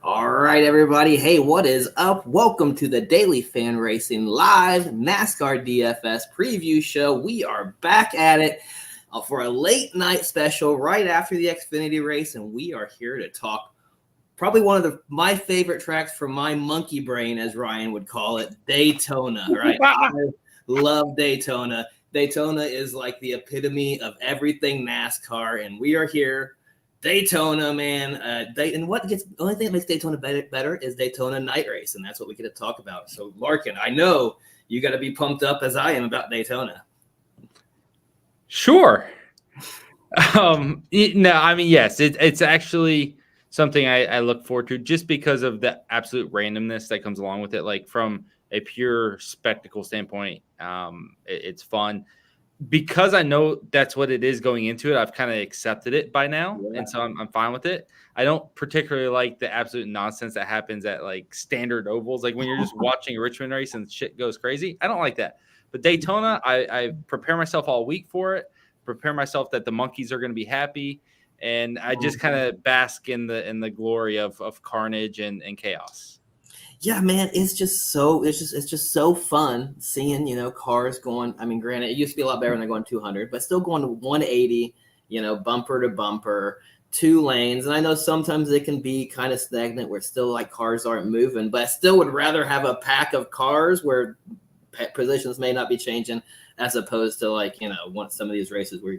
All right, everybody. Hey, what is up? Welcome to the Daily Fan Racing Live NASCAR DFS preview show. We are back at it for a late night special right after the Xfinity race, and we are here to talk probably one of my favorite tracks for my monkey brain, as Ryan would call it, Daytona, right? I love Daytona. Daytona is like the epitome of everything NASCAR, and we are here. Daytona, man. And the only thing that makes Daytona better is Daytona night race, and that's what we get to talk about. So, Larkin, I know you got to be pumped up as I am about Daytona. Sure. Yes, it's actually something I look forward to just because of the absolute randomness that comes along with it. Like from a pure spectacle standpoint, it's fun. Because I know that's what it is going into it, I've kind of accepted it by now, and so I'm fine with it. I don't particularly like the absolute nonsense that happens at like standard ovals, like when you're just watching a Richmond race and shit goes crazy. I don't like that. But Daytona, I prepare myself all week for it, prepare myself that the monkeys are going to be happy, and I just kind of bask in the glory of carnage and chaos. Yeah, man, it's just so fun seeing, cars going. I mean, granted, it used to be a lot better when they're going 200, but still going to 180, bumper to bumper, 2 lanes. And I know sometimes it can be kind of stagnant where still like cars aren't moving, but I still would rather have a pack of cars where positions may not be changing as opposed to once some of these races where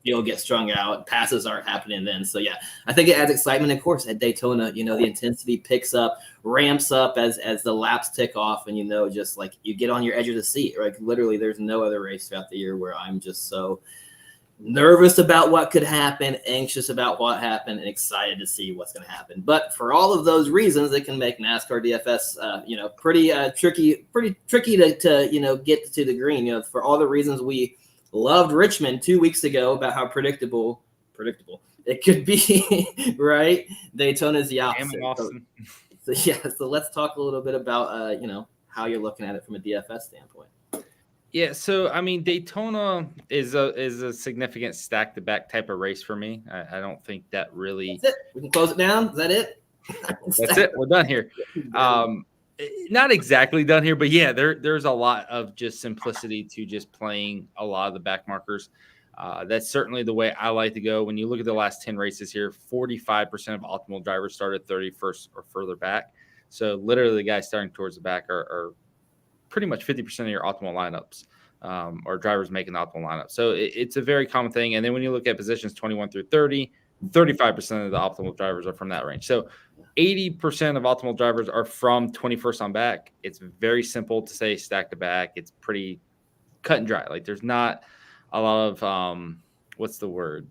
you'll get strung out, passes aren't happening then. So yeah, I think it adds excitement. Of course, at Daytona, the intensity picks up, ramps up as the laps tick off, and just like you get on your edge of the seat. Like literally, there's no other race throughout the year where I'm just so nervous about what could happen, anxious about what happened, and excited to see what's going to happen. But for all of those reasons, it can make NASCAR DFS, pretty tricky to get to the green. For all the reasons we loved Richmond 2 weeks ago about how predictable it could be, right? Daytona is the opposite. So let's talk a little bit about how you're looking at it from a DFS standpoint. Yeah, so I mean, Daytona is a significant stack to back type of race for me. I don't think that really. That's it. We can close it down. Is that it? That's it. We're done here. Not exactly done here, but yeah, there's a lot of just simplicity to just playing a lot of the back markers. That's certainly the way I like to go. When you look at the last 10 races here, 45% of optimal drivers started 31st or further back. So literally, the guys starting towards the back are pretty much 50% of your optimal lineups, or drivers making the optimal lineup. So it's a very common thing. And then when you look at positions 21 through 30, 35% of the optimal drivers are from that range. So 80% of optimal drivers are from 21st on back. It's very simple to say stack to back. It's pretty cut and dry. Like there's not a lot of, what's the word?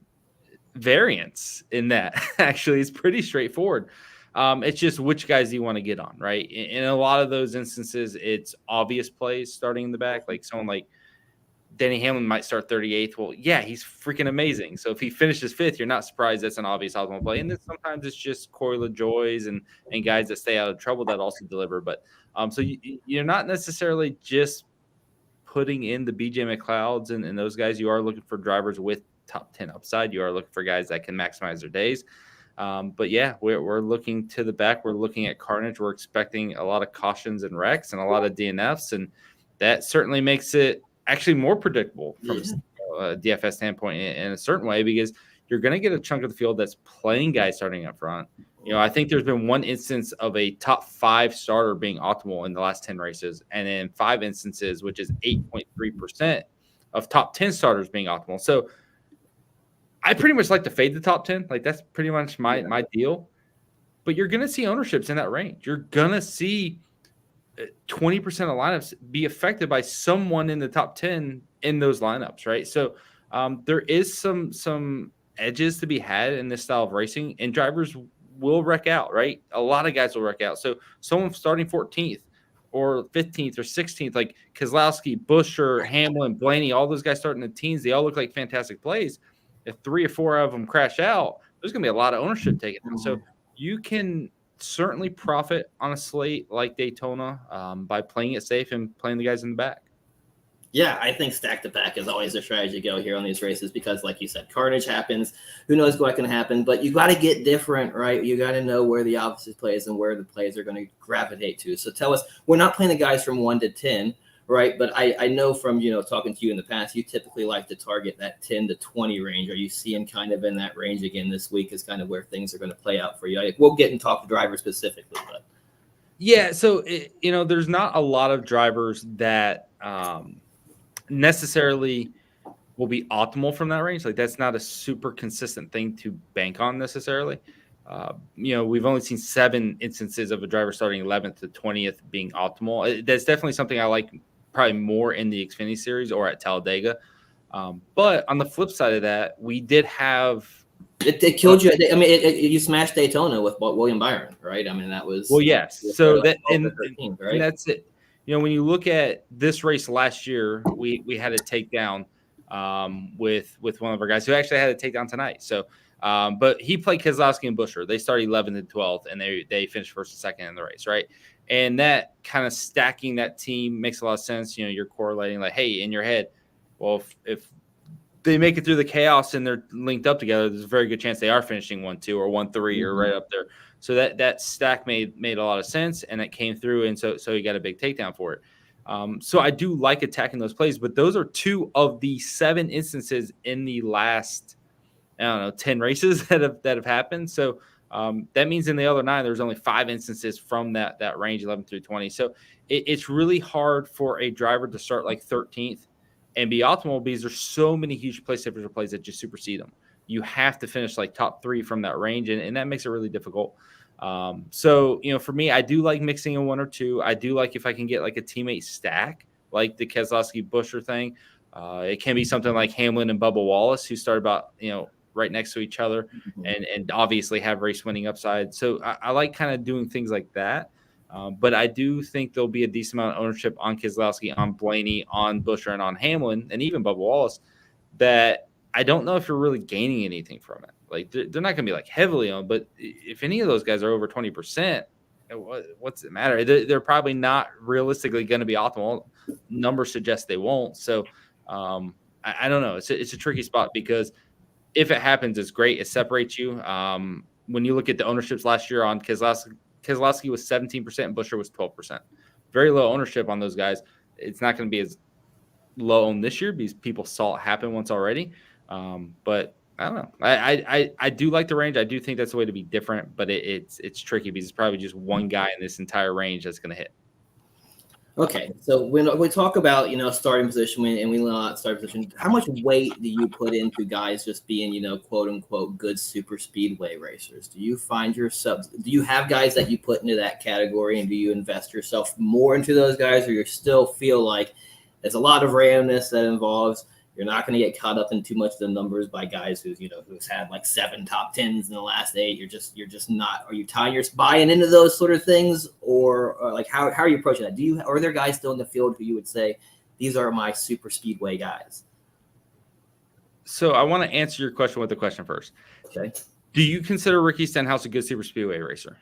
Variance in that. Actually, it's pretty straightforward. It's just which guys do you want to get on, right? In a lot of those instances, it's obvious plays starting in the back. Like someone like Denny Hamlin might start 38th. Well, yeah, he's freaking amazing. So if he finishes 5th, you're not surprised that's an obvious optimal play. And then sometimes it's just Corey LaJoyes and guys that stay out of trouble that also deliver. But so you're not necessarily just putting in the BJ McLeods and those guys. You are looking for drivers with top 10 upside. You are looking for guys that can maximize their days. But yeah, we're looking to the back. We're looking at carnage. We're expecting a lot of cautions and wrecks and a lot of DNFs, and that certainly makes it actually more predictable from a DFS standpoint in a certain way, because you're going to get a chunk of the field that's playing guys starting up front. I think there's been one instance of a top 5 starter being optimal in the last 10 races, and then 5 instances, which is 8.3% of top 10 starters being optimal. So I pretty much like to fade the top 10. Like that's pretty much my deal. But you're going to see ownerships in that range. You're going to see 20% of lineups be affected by someone in the top 10 in those lineups, right? So there is some edges to be had in this style of racing, and drivers will wreck out, right? A lot of guys will wreck out. So someone starting 14th or 15th or 16th, like Keselowski, Buescher, Hamlin, Blaney, all those guys starting in the teens, they all look like fantastic plays. If 3 or 4 of them crash out, there's going to be a lot of ownership taken. So you can certainly profit on a slate like Daytona by playing it safe and playing the guys in the back. Yeah, I think stack the pack is always the strategy to go here on these races because, like you said, carnage happens. Who knows what can happen? But you got to get different, right? You got to know where the opposite plays and where the plays are going to gravitate to. So tell us, we're not playing the guys from 1 to 10, right? But I know from talking to you in the past, you typically like to target that 10 to 20 range. Are you seeing kind of in that range again this week? Is kind of where things are going to play out for you. We'll get and talk to drivers specifically, but yeah. So there's not a lot of drivers that necessarily will be optimal from that range. Like that's not a super consistent thing to bank on necessarily. We've only seen 7 instances of a driver starting 11th to 20th being optimal. That's definitely something I like probably more in the Xfinity series or at Talladega. But on the flip side of that, we did have it killed you. I mean, you smashed Daytona with William Byron, right? I mean, that was yes. So that 13th, right? And that's it. When you look at this race last year, we had a takedown with one of our guys who actually had a takedown tonight. So, but he played Keselowski and Buescher. They started 11th and 12th, and they finished first and second in the race, right? And that kind of stacking that team makes a lot of sense. You're correlating like, hey, in your head, well, if they make it through the chaos and they're linked up together, there's a very good chance they are finishing 1-2 or 1-3 or right up there. So that stack made a lot of sense, and it came through, and so he got a big takedown for it. So I do like attacking those plays, but those are 2 of the 7 instances in the last 10 races that have happened. So that means in the other 9, there's only 5 instances from that range 11 through 20. So it's really hard for a driver to start like 13th and be optimal because there's so many huge place differential plays that just supersede them. You have to finish like top 3 from that range, and that makes it really difficult. So for me, I do like mixing in 1 or 2. I do like if I can get like a teammate stack, like the Keselowski Buescher thing. It can be something like Hamlin and Bubba Wallace, who start about right next to each other, and obviously have race winning upside. So I like kind of doing things like that. But I do think there'll be a decent amount of ownership on Keselowski, on Blaney, on Buescher, and on Hamlin, and even Bubba Wallace, that I don't know if you're really gaining anything from it. Like they're not going to be like heavily owned, but if any of those guys are over 20%, what's it matter? They're probably not realistically going to be optimal. Numbers suggest they won't. So I don't know. It's a tricky spot because if it happens, it's great. It separates you. When you look at the ownerships last year on Keselowski was 17% and Buescher was 12%. Very low ownership on those guys. It's not going to be as low owned this year because people saw it happen once already. But I don't know. I do like the range. I do think that's the way to be different, but it's tricky because it's probably just one guy in this entire range that's going to hit. Okay, so when we talk about starting position and we learn out starting position, how much weight do you put into guys just being quote unquote good super speedway racers? Do you find yourself? Do you have guys that you put into that category, and do you invest yourself more into those guys, or you still feel like there's a lot of randomness that involves? You're not going to get caught up in too much of the numbers by guys who's had like 7 top 10s in the last 8. You're just not. Are you buying into those sort of things, or like how are you approaching that? Are there guys still in the field who you would say these are my super speedway guys? So I want to answer your question with a question first. Okay. Do you consider Ricky Stenhouse a good super speedway racer?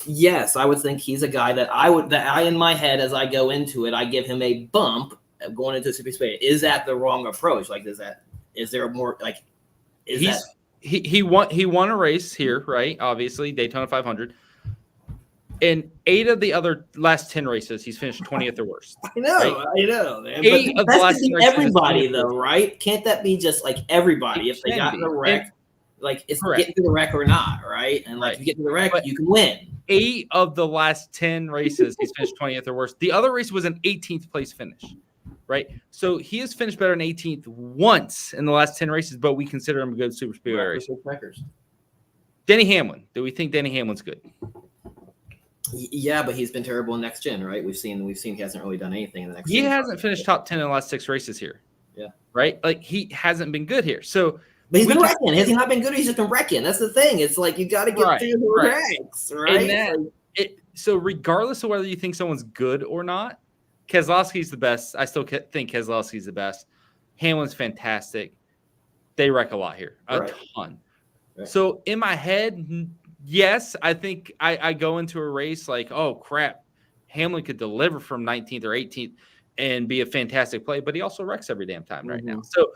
Yes, I would think he's a guy that I in my head as I go into it, I give him a bump going into super speedway. Is that the wrong approach? Like, is there more like? He won a race here, right? Obviously, Daytona 500. In 8 of the other last 10 races, he's finished 20th or worse. I know, man. 8 but that's everybody, though, right? Can't that be just like everybody? If they got in a wreck, like it's getting to the wreck or not, right? And like if you get to the wreck, you can win. 8 of the last 10 races, he's finished 20th or worse. The other race was an 18th place finish. Right, so he has finished better than 18th once in the last 10 races, but we consider him a good super speedway racer. Denny Hamlin. Do we think Denny Hamlin's good? Yeah, but he's been terrible in next gen, right? We've seen he hasn't really done anything in the next. He hasn't finished top 10 in the last 6 races here. Yeah, right. Like he hasn't been good here. So, but he's been wrecking. Has he not been good? He's just been wrecking. That's the thing. It's like you got to get through the wrecks, right? So regardless of whether you think someone's good or not. Keselowski's the best. I still think Keselowski's the best. Hamlin's fantastic. They wreck a lot here, a ton. Right. So in my head, yes, I think I go into a race like, oh, crap, Hamlin could deliver from 19th or 18th. and be a fantastic play, but he also wrecks every damn time right now. Mhm. So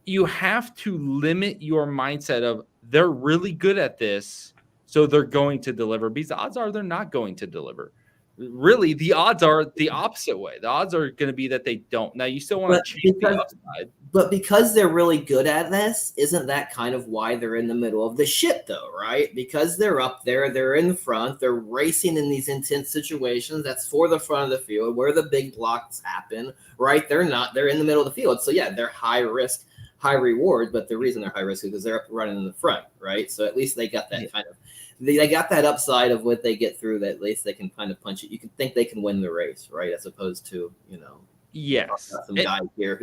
you have to limit your mindset of they're really good at this, so they're going to deliver, because the odds are they're not going to deliver. Really, the odds are the opposite way. The odds are going to be that they don't. Now, you still want But to chase the because upside. but because they're really good at this, isn't that kind of why they're in the middle of the shit though, right? Because they're up there, they're in the front, they're racing in these intense situations. That's for the front of the field where the big blocks happen, right? They're in the middle of the field. So yeah, they're high risk, high reward, but the reason they're high risk is because they're up running in the front, right? So at least they got that kind of they got that upside of what they get through, that at least they can kind of punch it. You can think they can win the race, right? As opposed to, Yes. some guys here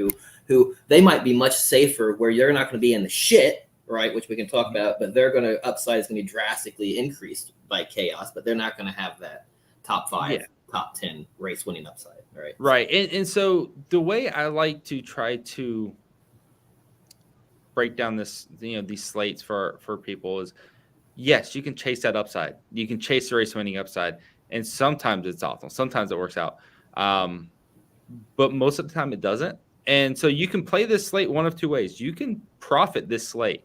who they might be much safer, where you're not going to be in the shit, right? Which we can talk about, but they're going to upside is going to be drastically increased by chaos, but they're not going to have that top 5, top 10 race winning upside, right? Right. And so the way I like to try to break down this, these slates for people is, yes, you can chase that upside. You can chase the race winning upside. And sometimes it's awesome. Sometimes it works out. But most of the time it doesn't. And so you can play this slate one of two ways. You can profit this slate.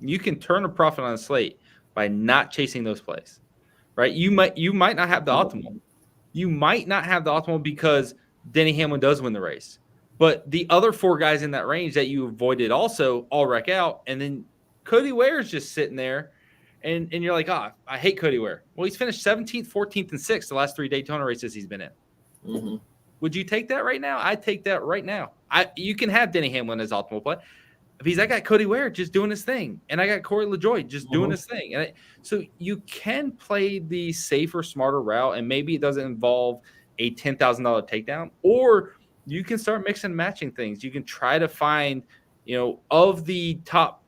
You can turn a profit on a slate by not chasing those plays, right? You might not have the optimal. You might not have the optimal because Denny Hamlin does win the race. But the other 4 guys in that range that you avoided also all wreck out. And then Cody Ware's just sitting there. And you're like, I hate Cody Ware. Well, he's finished 17th, 14th, and 6th the last 3 Daytona races he's been in. Mm-hmm. Would you take that right now? I'd take that right now. You can have Denny Hamlin as optimal play, because I got Cody Ware just doing his thing, and I got Corey LaJoie just doing his thing. And so you can play the safer, smarter route, and maybe it doesn't involve a $10,000 takedown, or you can start mixing and matching things. You can try to find, of the top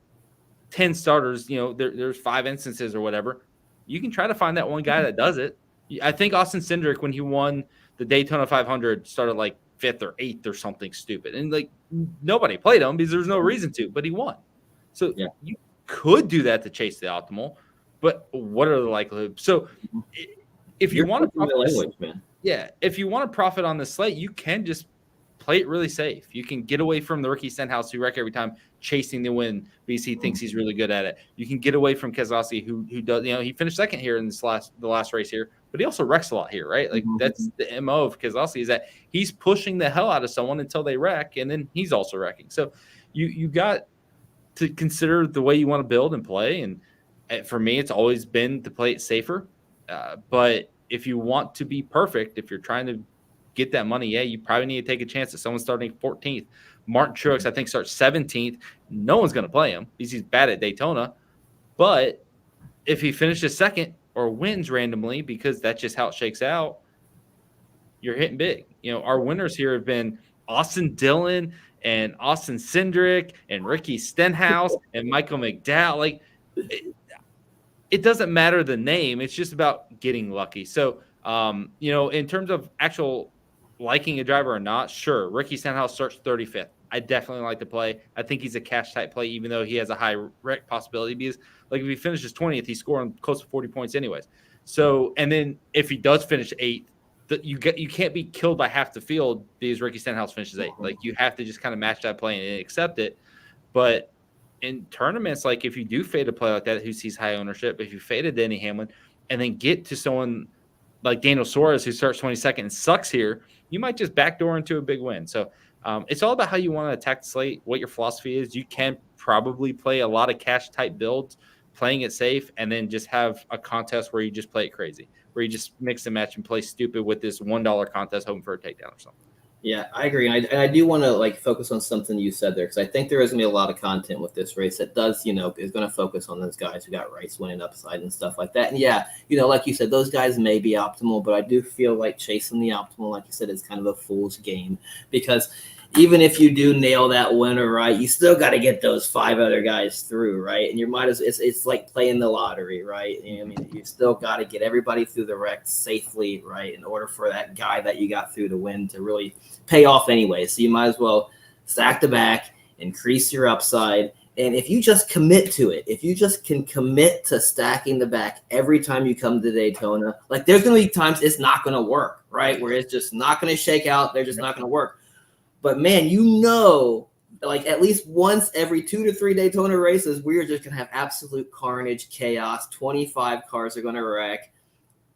10 starters, there's 5 instances or whatever. You can try to find that one guy that does it. I think Austin Cindric, when he won the Daytona 500, started like 5th or 8th or something stupid. And like nobody played him because there's no reason to, but he won. So you could do that to chase the optimal, but what are the likelihoods? So if you want to profit, if you want to profit on the slate, you can just play it really safe. You can get away from the Ricky Stenhouse, who wreck every time, chasing the win because he thinks he's really good at it. You can get away from Keselowski, who does, he finished 2nd here in the last race here, but he also wrecks a lot here, right? Like that's the MO of Keselowski, is that he's pushing the hell out of someone until they wreck, and then he's also wrecking. So you got to consider the way you want to build and play. And for me, it's always been to play it safer. But if you want to be perfect, if you're trying to get that money, you probably need to take a chance that someone's starting 14th. Martin Truex, I think, starts 17th. No one's going to play him because he's bad at Daytona. But if he finishes 2nd or wins randomly, because that's just how it shakes out, you're hitting big. Our winners here have been Austin Dillon and Austin Cindric and Ricky Stenhouse and Michael McDowell. Like, it doesn't matter the name. It's just about getting lucky. So, in terms of actual liking a driver or not, sure, Ricky Stenhouse starts 35th. I definitely like to play. I think he's a cash type play, even though he has a high wreck possibility, because like if he finishes 20th, he's scoring close to 40 points anyways. So, and then if he does finish 8th, you can't be killed by half the field because Ricky Stenhouse finishes 8th. Like, you have to just kind of match that play and accept it. But in tournaments, like if you do fade a play like that who sees high ownership, if you faded Denny Hamlin and then get to someone like Daniel Suarez who starts 22nd and sucks here, you might just backdoor into a big win. So it's all about how you want to attack the slate, what your philosophy is. You can probably play a lot of cash type builds, playing it safe, and then just have a contest where you just play it crazy, where you just mix and match and play stupid with this $1 contest hoping for a takedown or something. Yeah, I agree. And I do want to focus on something you said there, because I think there is going to be a lot of content with this race that does, is going to focus on those guys who got race winning upside and stuff like that. And like you said, those guys may be optimal, but I do feel like chasing the optimal, like you said, is kind of a fool's game, because even if you do nail that winner, right, you still got to get those 5 other guys through, right? And you might as it's like playing the lottery, right? I mean, you still got to get everybody through the wreck safely, right, in order for that guy that you got through to win to really pay off anyway. So you might as well stack the back, increase your upside, And if you just commit to it, if you just can commit to stacking the back every time you come to Daytona, like there's going to be times it's not going to work, right? Where it's just not going to shake out. They're just not going to work. But man, like at least once every 2 to 3 Daytona races, we're just going to have absolute carnage, chaos. 25 cars are going to wreck.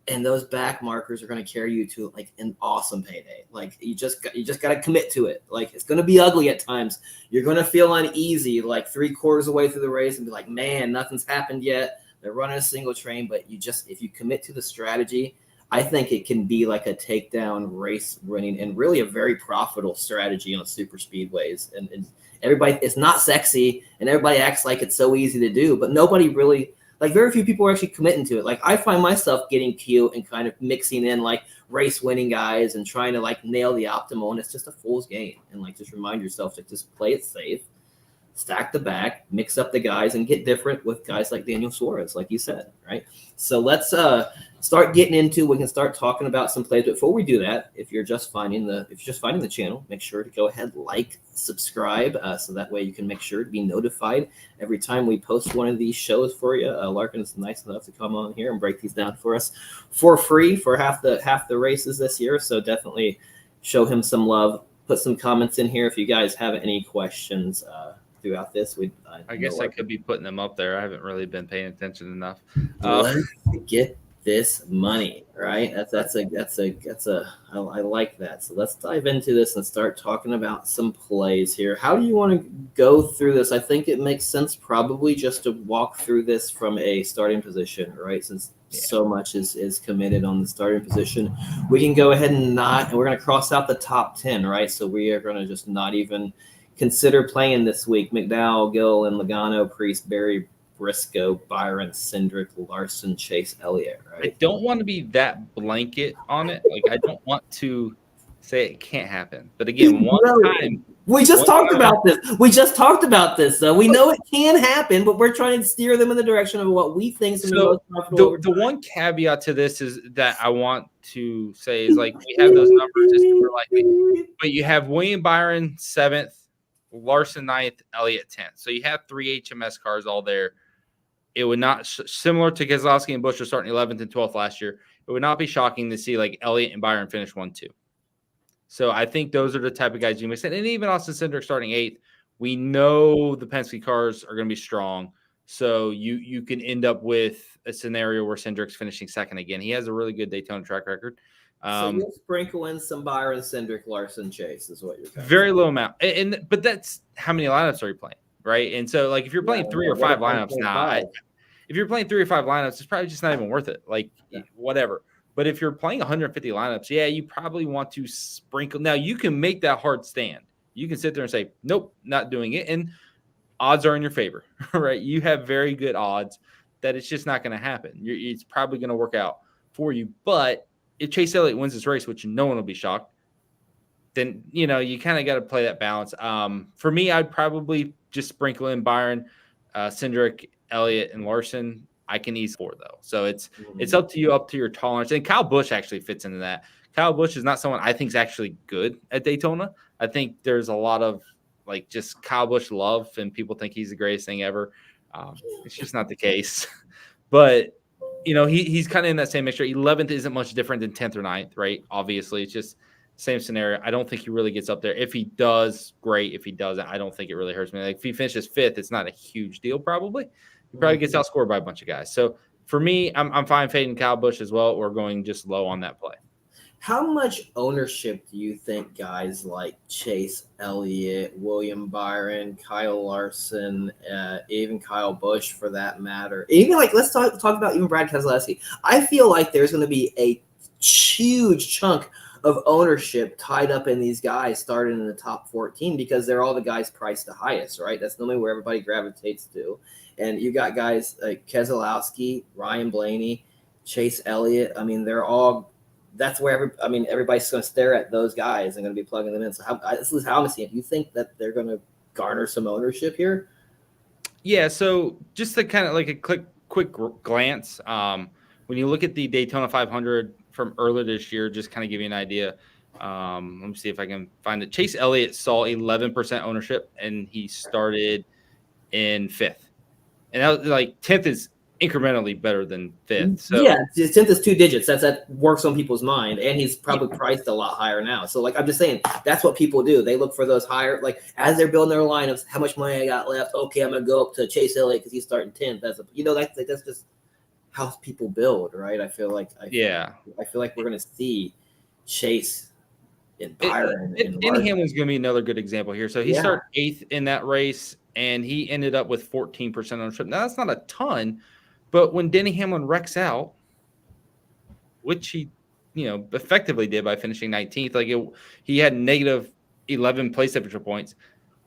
And those back markers are going to carry you to like an awesome payday. Like you just got to commit to it. Like it's going to be ugly at times. You're going to feel uneasy like 3/4 away through the race and be like, man, nothing's happened yet. They're running a single train, but if you commit to the strategy, I think it can be like a takedown race running and really a very profitable strategy on super speedways. And everybody, it's not sexy and everybody acts like it's so easy to do, but nobody really, like very few people are actually committing to it. Like I find myself getting cute and kind of mixing in like race winning guys and trying to like nail the optimal. And it's just a fool's game. And like, just remind yourself to just play it safe, stack the back, mix up the guys and get different with guys like Daniel Suarez, like you said, right? So let's start getting into, we can start talking about some plays. But before we do that, if you're just finding the channel, make sure to go ahead, like, subscribe, so that way you can make sure to be notified every time we post one of these shows for you. Larkin is nice enough to come on here and break these down for us for free for half the races this year. So definitely show him some love. Put some comments in here if you guys have any questions throughout this. I guess I could be putting them up there. I haven't really been paying attention enough. Let's get this money, right? I like that. So let's dive into this and start talking about some plays here. How do you want to go through this? I think it makes sense probably just to walk through this from a starting position, right? Since so much is committed on the starting position, we can go ahead and we're going to cross out the top 10, right? So we are going to just not even consider playing this week. McDowell, Gill, and Logano, Priest, Berry, Briscoe, Byron, Cindric, Larson, Chase, Elliott, right? I don't want to be that blanket on it. Like I don't want to say it can't happen. But again, we just talked about this. So we know it can happen, but we're trying to steer them in the direction of what we think is the most profitable. The one caveat to this is that I want to say is like we have those numbers as super likely, but you have William Byron 7th, Larson 9th, Elliott 10th. So you have 3 HMS cars all there. It would not, similar to Keselowski and Busch starting 11th and 12th last year, it would not be shocking to see like Elliott and Byron finish 1-2. So I think those are the type of guys you mix in. And even Austin Cindric starting 8th, we know the Penske cars are going to be strong. So you can end up with a scenario where Cindric's finishing 2nd again. He has a really good Daytona track record. So you'll sprinkle in some Byron, Cindric, Larson, Chase is what you're saying. Very low amount. But that's how many lineups are you playing, right? And so like if you're playing 3 or 5 lineups now, if you're playing 3 or 5 lineups, it's probably just not even worth it. Like whatever. But if you're playing 150 lineups, you probably want to sprinkle. Now you can make that hard stand. You can sit there and say, nope, not doing it. And odds are in your favor, right? You have very good odds that it's just not going to happen. It's probably going to work out for you. But if Chase Elliott wins this race, which no one will be shocked, then, you kind of got to play that balance. For me, I'd probably just sprinkle in Byron, Cindric, Elliott, and Larson. I can ease 4 though. So it's up to you, up to your tolerance. And Kyle Busch actually fits into that. Kyle Busch is not someone I think is actually good at Daytona. I think there's a lot of like just Kyle Busch love and people think he's the greatest thing ever. It's just not the case. But, he's kind of in that same mixture. 11th isn't much different than 10th or 9th, right? Obviously, it's just same scenario. I don't think he really gets up there. If he does, great. If he doesn't, I don't think it really hurts me. Like if he finishes 5th, it's not a huge deal probably. He probably gets outscored by a bunch of guys. So for me, I'm fine fading Kyle Busch as well or going just low on that play. How much ownership do you think guys like Chase Elliott, William Byron, Kyle Larson, even Kyle Busch for that matter, even like let's talk about even Brad Keselowski. I feel like there's going to be a huge chunk of ownership tied up in these guys starting in the top 14 because they're all the guys priced the highest, right? That's normally where everybody gravitates to. And you got guys like Keselowski, Ryan Blaney, Chase Elliott. I mean, they're all – that's where everybody's going to stare at those guys and going to be plugging them in. So this is how I'm seeing it. Do you think that they're going to garner some ownership here? Yeah, so just to kind of like a quick glance, when you look at the Daytona 500 from earlier this year, just kind of give you an idea. Let me see if I can find it. Chase Elliott saw 11% ownership, and he started in 5th. And that was like 10th is incrementally better than 5th. So yeah, 10th is 2 digits. That works on people's mind, and he's probably yeah. priced a lot higher now. So like I'm just saying, that's what people do. They look for those higher, like as they're building their lineups. How much money I got left? Okay, I'm gonna go up to Chase Elliott because he's starting 10th. That's that's just how people build, right? I feel like I feel like we're gonna see Chase and Byron and Denny Larson. Hamlin's going to be another good example here. So he Yeah. started 8th in that race, and he ended up with 14% ownership. Now, that's not a ton, but when Denny Hamlin wrecks out, which he, effectively did by finishing 19th, he had negative 11 place temperature points.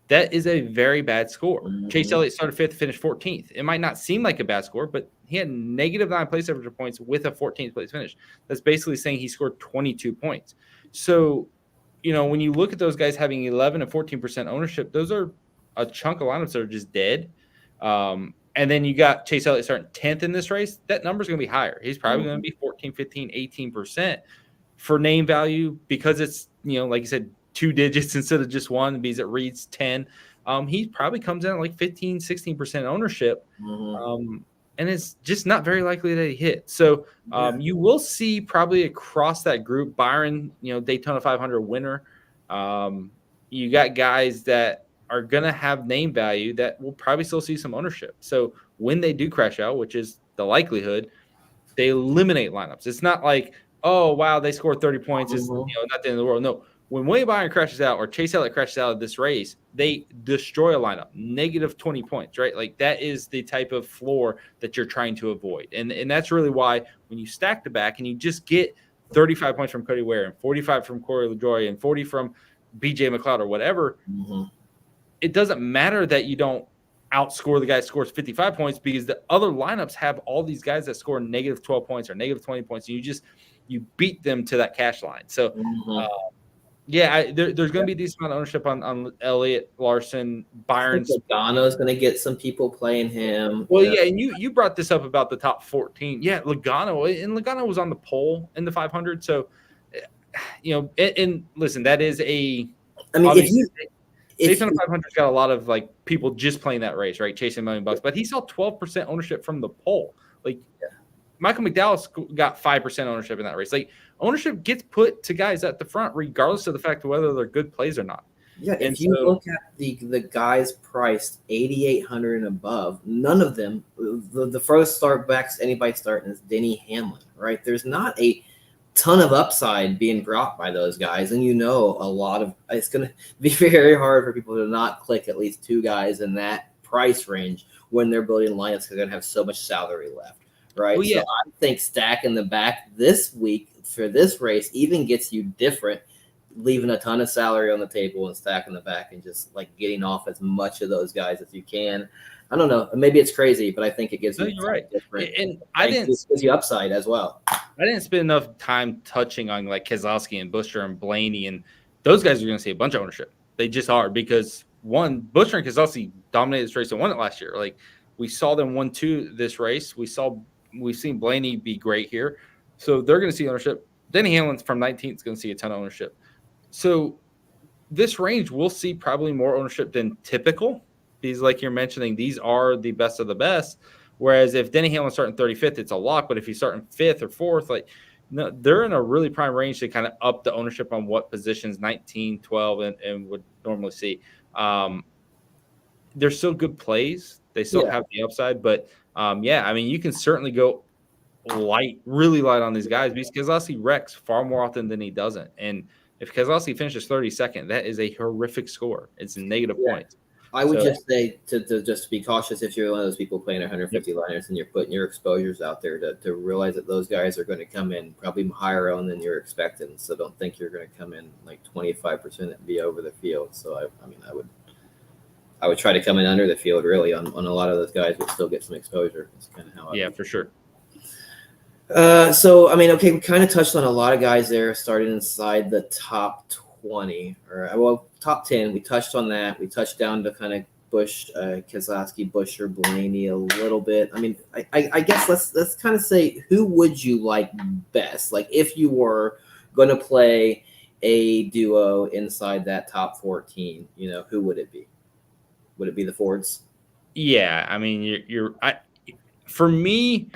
That is a very bad score. Mhm. Chase Elliott started 5th, finished 14th. It might not seem like a bad score, but he had negative 9 place temperature points with a 14th place finish. That's basically saying he scored 22 points. So, when you look at those guys having 11 and 14% ownership, those are a chunk of lineups that are just dead. And then you got Chase Elliott starting 10th in this race. That number is going to be higher. He's probably going to be 14, 15, 18% for name value because it's, like you said, 2 digits instead of just one because it reads 10. He probably comes in at like 15, 16% ownership. And it's just not very likely that he hit. So you will see probably across that group, Byron, Daytona 500 winner. You got guys that are going to have name value that will probably still see some ownership. So when they do crash out, which is the likelihood, they eliminate lineups. It's not like, oh, wow, they scored 30 points. It's not the end of the world. No. When William Byron crashes out or Chase Elliott crashes out of this race, they destroy a lineup, negative 20 points, right? Like that is the type of floor that you're trying to avoid. And that's really why when you stack the back and you just get 35 points from Cody Ware and 45 from Corey LaJoie and 40 from BJ McLeod or whatever, it doesn't matter that you don't outscore the guy that scores 55 points because the other lineups have all these guys that score negative 12 points or negative 20 points. And you beat them to that cash line. So, there's going to be a decent amount of ownership on Elliott, Larson, Byron. Logano's going to get some people playing him. Well, and you brought this up about the top 14. Yeah, Logano was on the pole in the 500. So, and listen, that is a. I mean, Daytona 500's got a lot of like people just playing that race, right? Chasing $1 million, but he saw 12% ownership from the pole. Michael McDowell got 5% ownership in that race. Like ownership gets put to guys at the front, regardless of the fact of whether they're good plays or not. Yeah, if you look at the guys priced 8,800 and above, none of them, the furthest start backs anybody starting is Denny Hamlin, right? There's not a ton of upside being brought by those guys, and a lot of it's going to be very hard for people to not click at least 2 guys in that price range when they're building lineups because they're going to have so much salary left. Right. Well, yeah. So I think stacking the back this week for this race even gets you different, leaving a ton of salary on the table and stacking the back and just like getting off as much of those guys as you can. I don't know. Maybe it's crazy, but I think it gives you different. And it gives you upside as well. I didn't spend enough time touching on like Keselowski and Buescher and Blaney, and those guys are going to see a bunch of ownership. They just are because one, Buescher and Keselowski dominated this race and won it last year. Like we saw them 1-2 this race. We've seen Blaney be great here. So they're going to see ownership. Denny Hamlin from 19th is going to see a ton of ownership. So this range will see probably more ownership than typical. These, like you're mentioning, these are the best of the best. Whereas if Denny Hamlin's starting 35th, it's a lock. But if he's starting 5th or 4th, they're in a really prime range to kind of up the ownership on what positions 19, 12, and would normally see. They're still good plays. They still have the upside, but you can certainly go really light on these guys because Keselowski wrecks far more often than he doesn't. And if Keselowski finishes 32nd, that is a horrific score. It's negative points. I would just say to just be cautious if you're one of those people playing 150 liners and you're putting your exposures out there to realize that those guys are going to come in probably higher owned than you're expecting. So don't think you're going to come in like 25% and be over the field. So I would try to come in under the field really on a lot of those guys, but still get some exposure. That's kind of how for sure. We kind of touched on a lot of guys there starting inside the top 20 or top 10. We touched on that. We touched down to kind of Keselowski, Buescher, Blaney a little bit. I mean, I guess let's kind of say who would you like best? Like if you were going to play a duo inside that top 14, who would it be? Would it be the Fords? Yeah, I mean, for me,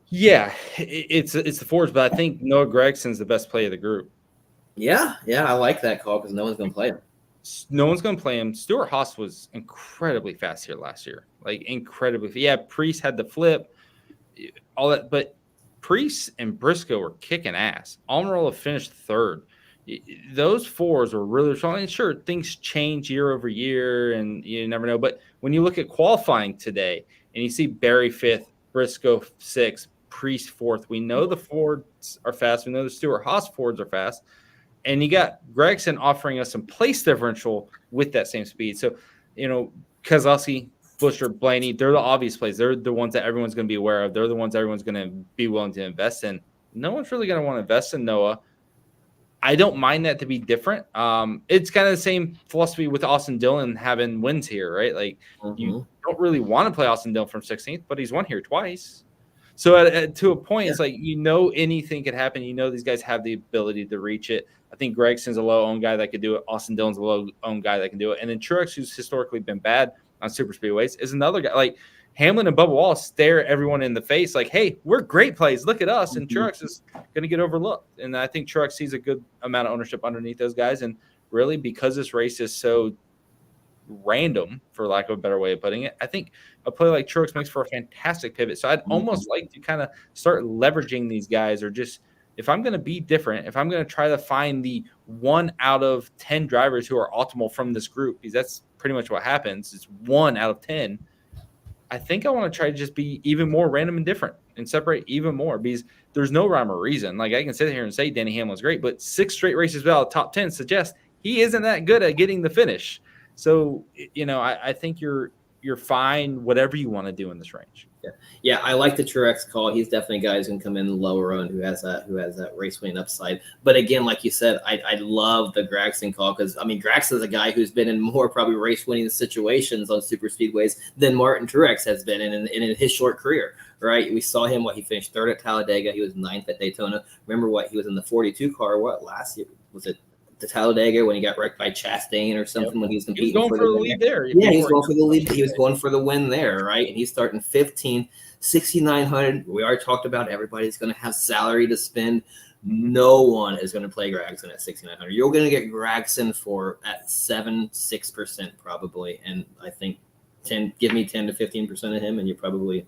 yeah, it's the Fords, but I think Noah Gregson's the best play of the group. Yeah, I like that call because no one's going to play him. No one's going to play him. Stuart Haas was incredibly fast here last year, like incredibly. Yeah, Priest had the flip, all that, but Priest and Briscoe were kicking ass. Almirola finished third. Those fours were really strong. And sure, things change year over year, and you never know. But when you look at qualifying today, and you see Barry fifth, Briscoe sixth, Priest fourth, we know the Fords are fast. We know the Stuart Haas Fords are fast. And you got Gregson offering us some place differential with that same speed. So, Keselowski, Busher, Blaney, they're the obvious plays. They're the ones that everyone's going to be aware of. They're the ones everyone's going to be willing to invest in. No one's really going to want to invest in Noah. I don't mind that to be different. It's kind of the same philosophy with Austin Dillon having wins here, right? Like you don't really want to play Austin Dillon from 16th, but he's won here twice. So to a point, it's like, anything could happen. These guys have the ability to reach it. I think Gregson's a low-owned guy that could do it. Austin Dillon's a low-owned guy that can do it. And then Truex, who's historically been bad on super speedways, is another guy. Like Hamlin and Bubba Wallace stare everyone in the face like, hey, we're great plays. Look at us. And Truex is going to get overlooked. And I think Truex sees a good amount of ownership underneath those guys. And really, because this race is so random, for lack of a better way of putting it, I think a play like Truex makes for a fantastic pivot. So I'd almost like to kind of start leveraging these guys, or just, if I'm going to be different, if I'm going to try to find the 1 out of 10 drivers who are optimal from this group, because that's pretty much what happens. It's 1 out of 10. I think I want to try to just be even more random and different and separate even more, because there's no rhyme or reason. Like I can sit here and say Denny Hamlin's great, but 6 straight races without top 10 suggests he isn't that good at getting the finish. So, I think you're fine, whatever you want to do in this range. Yeah, I like the Truex call. He's definitely a guy who's going to come in lower owned, who has that race winning upside. But again, like you said, I love the Gragson call, because Gragson's a guy who's been in more probably race winning situations on super speedways than Martin Truex has been in his short career. Right? We saw him. He finished third at Talladega. He was 9th at Daytona. Remember he was in the 42 car. Last year was it? The Talladega when he got wrecked by Chastain or something, when he was competing going for the lead there. Yeah, he was going for the lead. He was going for the win there, right? And he's starting 15, 6,900. We already talked about everybody's going to have salary to spend. No one is going to play Gragson at 6,900. You're going to get Gragson at 6% probably, and I think give me 10 to 15% of him, and you're probably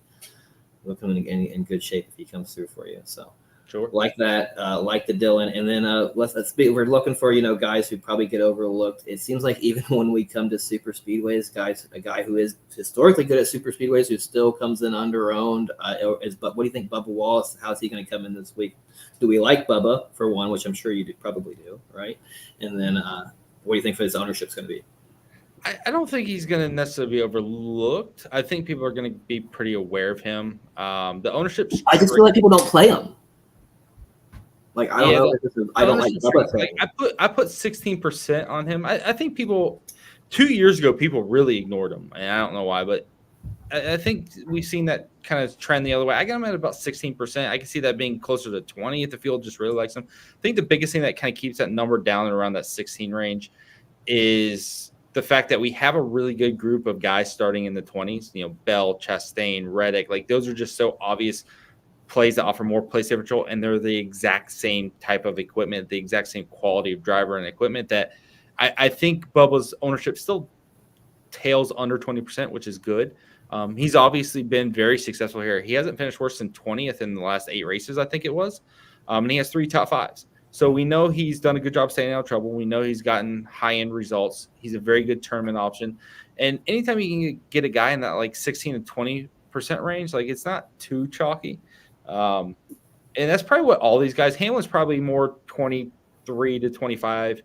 looking in good shape if he comes through for you. So. Sure. Like that, like the Dillon. And then let's be, we're looking for, guys who probably get overlooked. It seems like even when we come to super speedways, a guy who is historically good at super speedways who still comes in under-owned but what do you think, Bubba Wallace? How's he going to come in this week? Do we like Bubba for one, which I'm sure you probably do, right? And then what do you think for his ownership's going to be? I don't think he's going to necessarily be overlooked. I think people are going to be pretty aware of him. The ownership. I just feel like people don't play him. Like I don't know. I don't like Bubba. Like I put 16% on him. I think people 2 years ago people really ignored him, and I don't know why, but I think we've seen that kind of trend the other way. I got him at about 16%. I can see that being closer to 20 if the field just really likes him. I think the biggest thing that kind of keeps that number down and around that 16 range is the fact that we have a really good group of guys starting in the 20s. Bell, Chastain, Reddick, like those are just so obvious plays that offer more place differential, and they're the exact same type of equipment, the exact same quality of driver and equipment, that I think Bubba's ownership still tails under 20%, which is good. He's obviously been very successful here. He hasn't finished worse than 20th in the last 8 races, I think it was. And he has 3 top 5s. So we know he's done a good job staying out of trouble. We know he's gotten high-end results. He's a very good tournament option. And anytime you can get a guy in that like 16 to 20% range, like it's not too chalky. And that's probably what all these guys. Hamlin's probably more 23 to 25,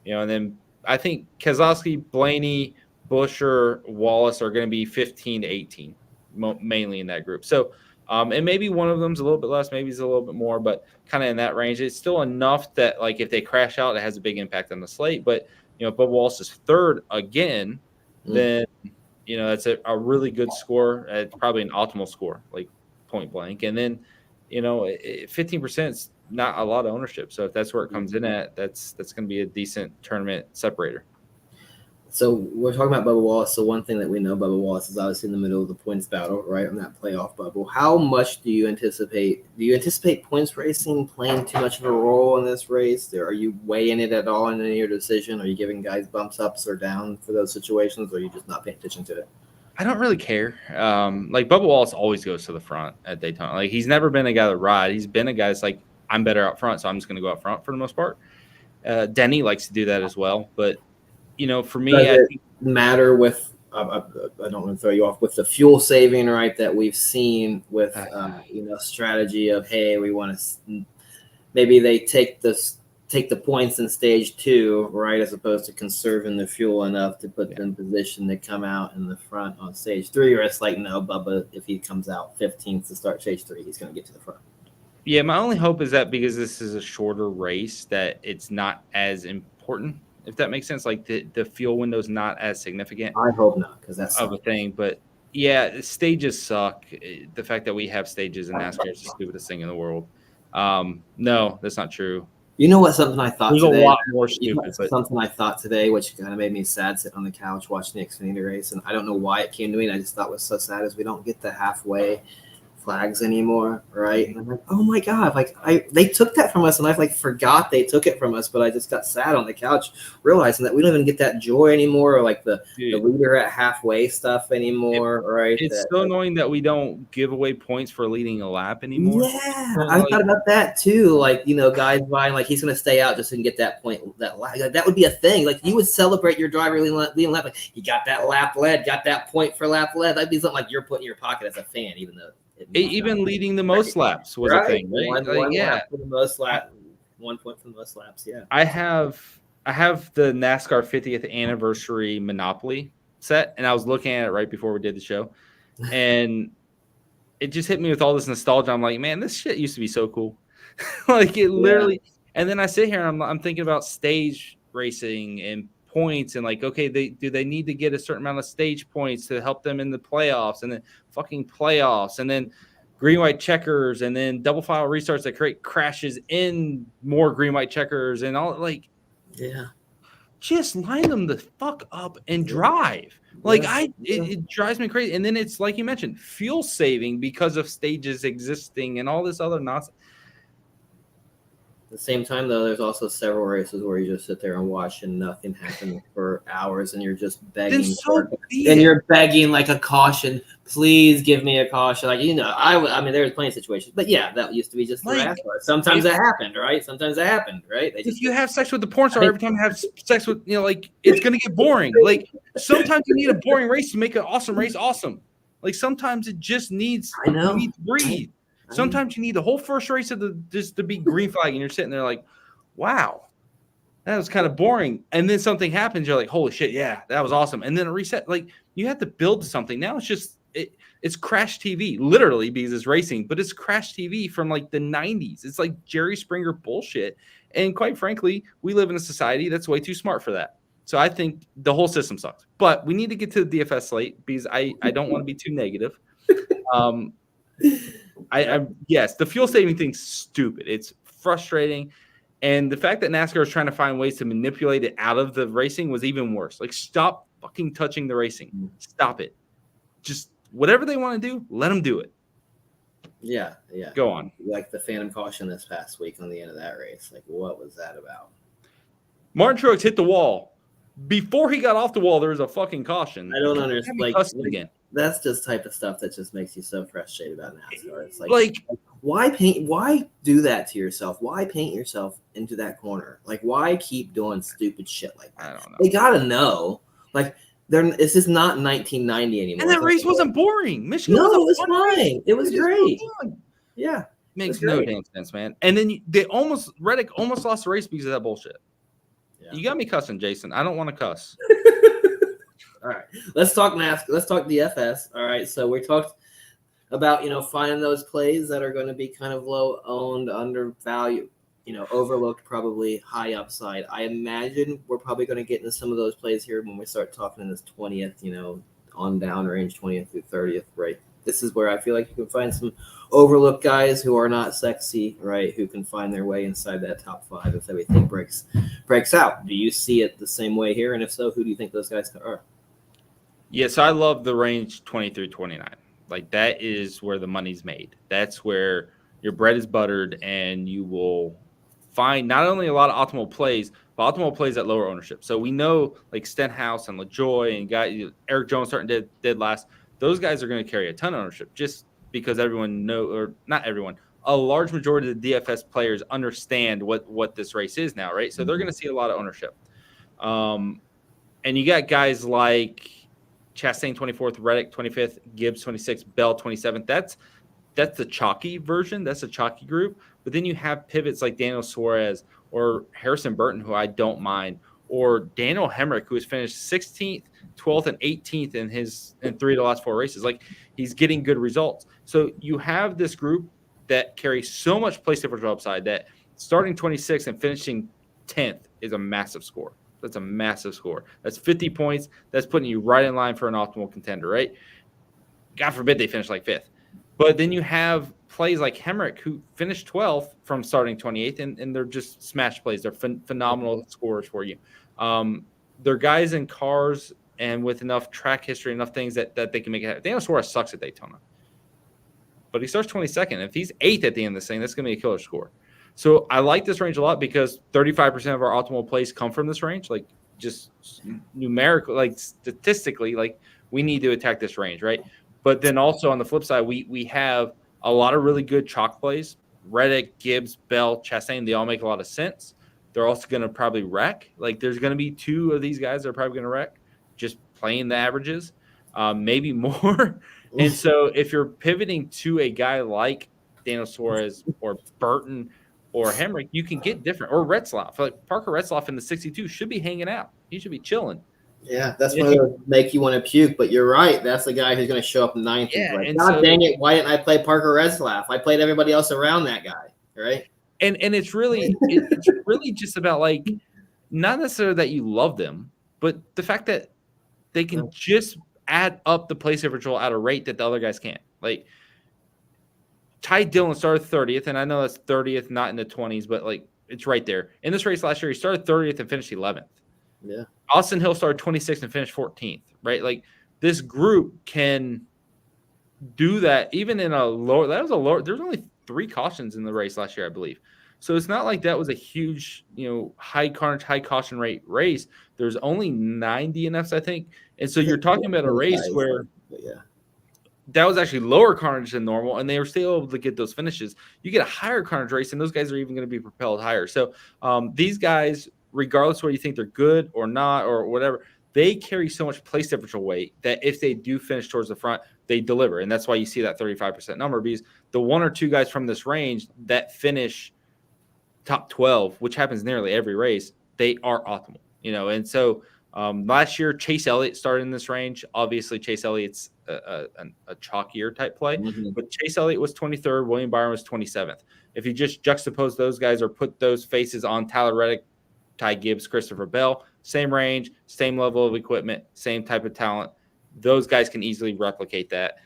and then I think Keselowski, Blaney, Busher, Wallace are going to be 15 to 18, mainly in that group. So, and maybe one of them's a little bit less, maybe it's a little bit more, but kind of in that range. It's still enough that like if they crash out, it has a big impact on the slate. But if Bubba Wallace is third again, then that's a really good score. It's probably an optimal score, like point blank. And then 15% is not a lot of ownership. So if that's where it comes in at, that's going to be a decent tournament separator. So we're talking about Bubba Wallace. So one thing that we know, Bubba Wallace is obviously in the middle of the points battle, right, on that playoff bubble. How much do you anticipate? Do you anticipate points racing playing too much of a role in this race? Are you weighing it at all in any of your decision? Are you giving guys bumps ups or down for those situations, or are you just not paying attention to it? I don't really care. Like Bubba Wallace always goes to the front at Daytona. Like he's never been a guy that ride. He's been a guy that's like, I'm better out front, so I'm just going to go out front for the most part. Denny likes to do that as well, but for me, Does it matter with? I don't want to throw you off with the fuel saving, right? That we've seen with strategy of, hey, we want to maybe they take the points in stage 2, right, as opposed to conserving the fuel enough to put them in position to come out in the front on stage 3, or it's like, no, Bubba, if he comes out 15th to start stage 3, he's going to get to the front. Yeah, my only hope is that because this is a shorter race, that it's not as important, if that makes sense. Like the fuel window is not as significant. I hope not, because that's of a thing. But yeah, stages suck. The fact that we have stages in NASCAR is the stupidest thing in the world. No, that's not true. You know what? Something I thought There's today. A lot more stupid. But something I thought today, which kind of made me sad, sitting on the couch watching the Xfinity race, and I don't know why it came to me. And I just thought it was so sad, is we don't get the halfway flags anymore, right? And I'm like, oh my god, like they took that from us, and I like forgot they took it from us, but I just got sad on the couch realizing that we don't even get that joy anymore, or like the leader at halfway stuff anymore, right? It's so annoying that we don't give away points for leading a lap anymore. Yeah, I thought about that too. Like, guys buying, like, he's going to stay out just so he can get that point, that lap. Like, that would be a thing. Like, you would celebrate your driver leading lap. Like, he got that lap led, got that point for lap led. That'd be something like you're putting in your pocket as a fan, even though. Even leading the most laps was a thing, right? One lap for the most lap, 1 point for the most laps. Yeah. I have the NASCAR 50th anniversary Monopoly set, and I was looking at it right before we did the show, and it just hit me with all this nostalgia. I'm like, man, this shit used to be so cool. Like it literally. And then I sit here and I'm thinking about stage racing and points, and like, okay, do they need to get a certain amount of stage points to help them in the playoffs, and then fucking playoffs, and then green white checkers, and then double file restarts that create crashes in more green white checkers, and all, like, just line them the fuck up and drive. Like it drives me crazy. And then it's like you mentioned, fuel saving because of stages existing and all this other nonsense. At the same time, though, there's also several races where you just sit there and watch and nothing happens for hours, and you're just begging. You're begging like a caution. Please give me a caution. Like, I mean, there's plenty of situations, but yeah, that used to be just the NASCAR. Sometimes it happened, right? If you have sex with the porn star every time you have sex with, like, it's gonna get boring. Like, sometimes you need a boring race to make an awesome race awesome. Like, sometimes it just needs. You need to breathe. Sometimes you need the whole first race just to be green flag, and you're sitting there like, wow, that was kind of boring. And then something happens, you're like, holy shit, yeah, that was awesome. And then a reset. Like, you have to build to something. Now it's just it's crash TV, literally, because it's racing, but it's crash TV from like the 90s. It's like Jerry Springer bullshit. And quite frankly, we live in a society that's way too smart for that. So I think the whole system sucks. But we need to get to the DFS slate because I don't want to be too negative. Yes, the fuel saving thing's stupid. It's frustrating. And the fact that NASCAR is trying to find ways to manipulate it out of the racing was even worse. Like, stop fucking touching the racing. Stop it. Just whatever they want to do, let them do it. Yeah. Go on. Like the phantom caution this past week on the end of that race. Like, what was that about? Martin Truex hit the wall. Before he got off the wall, there was a fucking caution. I don't understand. Like, that's just type of stuff that just makes you so frustrated about NASCAR. It's like why do that to yourself? Why paint yourself into that corner? Like, why keep doing stupid shit like that? I don't know. They gotta know. Like, this is not 1990 anymore. And that race wasn't boring. Michigan it was fine. It was great. Yeah. Makes no damn sense, man. And then Reddick almost lost the race because of that bullshit. Yeah. You got me cussing, Jason. I don't want to cuss. All right, let's talk NASCAR. Let's talk DFS. All right, so we talked about finding those plays that are going to be kind of low owned, undervalued, overlooked, probably high upside. I imagine we're probably going to get into some of those plays here when we start talking in this 20th, on down range, 20th through 30th, right this is where I feel like you can find some overlooked guys who are not sexy, right? Who can find their way inside that top 5 if everything breaks out. Do you see it the same way here? And if so, who do you think those guys are? Yeah, so I love the range 20 through 29. Like that is where the money's made. That's where your bread is buttered, and you will find not only a lot of optimal plays, but optimal plays at lower ownership. So we know like Stenhouse and LaJoy and Eric Jones starting dead last. Those guys are going to carry a ton of ownership just because everyone or not everyone, a large majority of the DFS players understand what this race is now, right? So they're going to see a lot of ownership. And you got guys like Chastain 24th, Reddick 25th, Gibbs 26th, Bell 27th. That's the chalky version. That's a chalky group. But then you have pivots like Daniel Suarez or Harrison Burton, who I don't mind, or Daniel Hemrick, who has finished 16th, 12th, and 18th in 3 of the last 4 races. Like he's getting good results. So you have this group that carries so much place differential upside that starting 26th and finishing 10th is a massive score. That's a massive score. That's 50 points. That's putting you right in line for an optimal contender, right? God forbid they finish like 5th. But then you have plays like Hemrick, who finished 12th from starting 28th, and they're just smash plays. They're phenomenal scorers for you. They're guys in cars and with enough track history, enough things that they can make it happen. Daniel Suarez sucks at Daytona. But he starts 22nd. If he's 8th at the end of this thing, that's going to be a killer score. So I like this range a lot because 35% of our optimal plays come from this range. Like just numerical, like statistically, like we need to attack this range, right? But then also on the flip side, we have a lot of really good chalk plays. Reddick, Gibbs, Bell, Chastain, they all make a lot of sense. They're also going to probably wreck. Like there's going to be 2 of these guys that are probably going to wreck just playing the averages, maybe more. And so if you're pivoting to a guy like Daniel Suarez or Burton or Hemrick, you can get different. Or Retzlaff. Like Parker Retzlaff in the 62 should be hanging out. He should be chilling. Yeah, that's one of those make you want to puke, but you're right. That's the guy who's going to show up 9th. Yeah, like, God dang it, why didn't I play Parker Retzlaff? I played everybody else around that guy, right? And it's really it's really just about like not necessarily that you love them, but the fact that they can just add up the place differential at a rate that the other guys can't. Like Ty Dillon started 30th, and I know that's 30th, not in the 20s, but like it's right there. In this race last year, he started 30th and finished 11th. Yeah. Austin Hill started 26th and finished 14th, right? Like this group can do that even in a lower. That was a lower. There's only 3 cautions in the race last year, I believe. So it's not like that was a huge, high carnage, high caution rate race. There's only 9 DNFs, I think. And so you're talking about a race where that was actually lower carnage than normal, and they were still able to get those finishes. You get a higher carnage race, and those guys are even going to be propelled higher. So these guys, regardless of whether you think they're good or not or whatever, they carry so much place differential weight that if they do finish towards the front, they deliver. And that's why you see that 35% number, because the 1 or 2 guys from this range that finish top 12, which happens nearly every race, they are optimal, And so last year, Chase Elliott started in this range. Obviously, Chase Elliott's a chalkier type play, but Chase Elliott was 23rd. William Byron was 27th. If you just juxtapose those guys or put those faces on Tyler Reddick, Ty Gibbs, Christopher Bell, same range, same level of equipment, same type of talent, those guys can easily replicate that.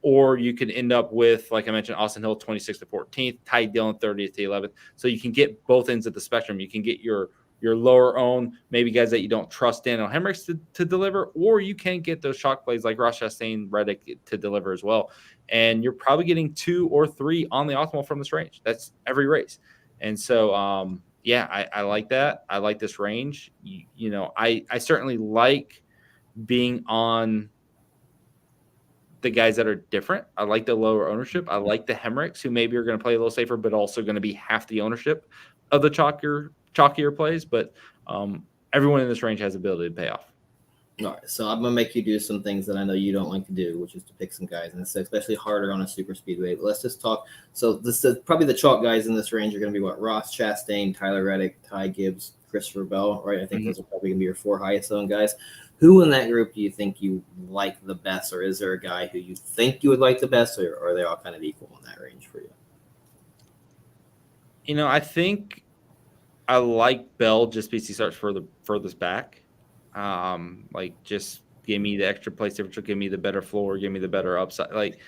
Or you can end up with, like I mentioned, Austin Hill 26th to 14th, Ty Dillon 30th to 11th. So you can get both ends of the spectrum. You can get your lower own, maybe guys that you don't trust Daniel Hemrick to deliver, or you can get those shock plays like Ross Chastain, Reddick to deliver as well. And you're probably getting 2 or 3 on the optimal from this range. That's every race. And so, I like that. I like this range. I certainly like being on the guys that are different. I like the lower ownership. I like the Hemricks, who maybe are going to play a little safer, but also going to be half the ownership of the chalkier plays. But everyone in this range has the ability to pay off. All right, so I'm gonna make you do some things that I know you don't like to do, which is to pick some guys, and it's especially harder on a super speedway. But let's just talk. So this is probably the chalk guys in this range are going to be what? Ross Chastain, Tyler Reddick, Ty Gibbs, Christopher Bell, right? I think those are probably going to be your 4 highest owned guys. Who in that group do you think you like the best, or is there a guy who you think you would like the best, or are they all kind of equal in that range for you? I think I like Bell just because he starts furthest back. Just give me the extra place differential, give me the better floor, give me the better upside. Like,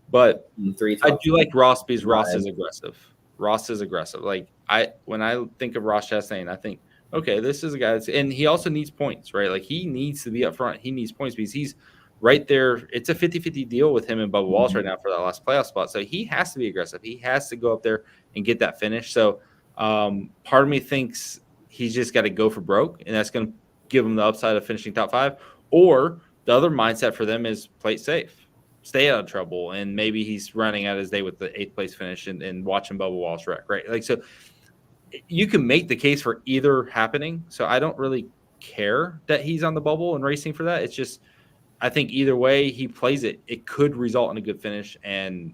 but I do like Ross because Ross is aggressive. Ross is aggressive. Like when I think of Ross Chastain, I think, okay, this is a guy and he also needs points, right? Like he needs to be up front. He needs points because he's right there. It's a 50-50 deal with him and Bubba Wallace right now for that last playoff spot. So he has to be aggressive. He has to go up there and get that finish. So part of me thinks he's just got to go for broke, and that's going to give him the upside of finishing top 5. Or the other mindset for them is play it safe, stay out of trouble, and maybe he's running out his day with the 8th place finish and watching Bubba Wallace wreck, right? Like, so you can make the case for either happening. So I don't really care that he's on the bubble and racing for that. It's just, I think either way he plays it, it could result in a good finish. And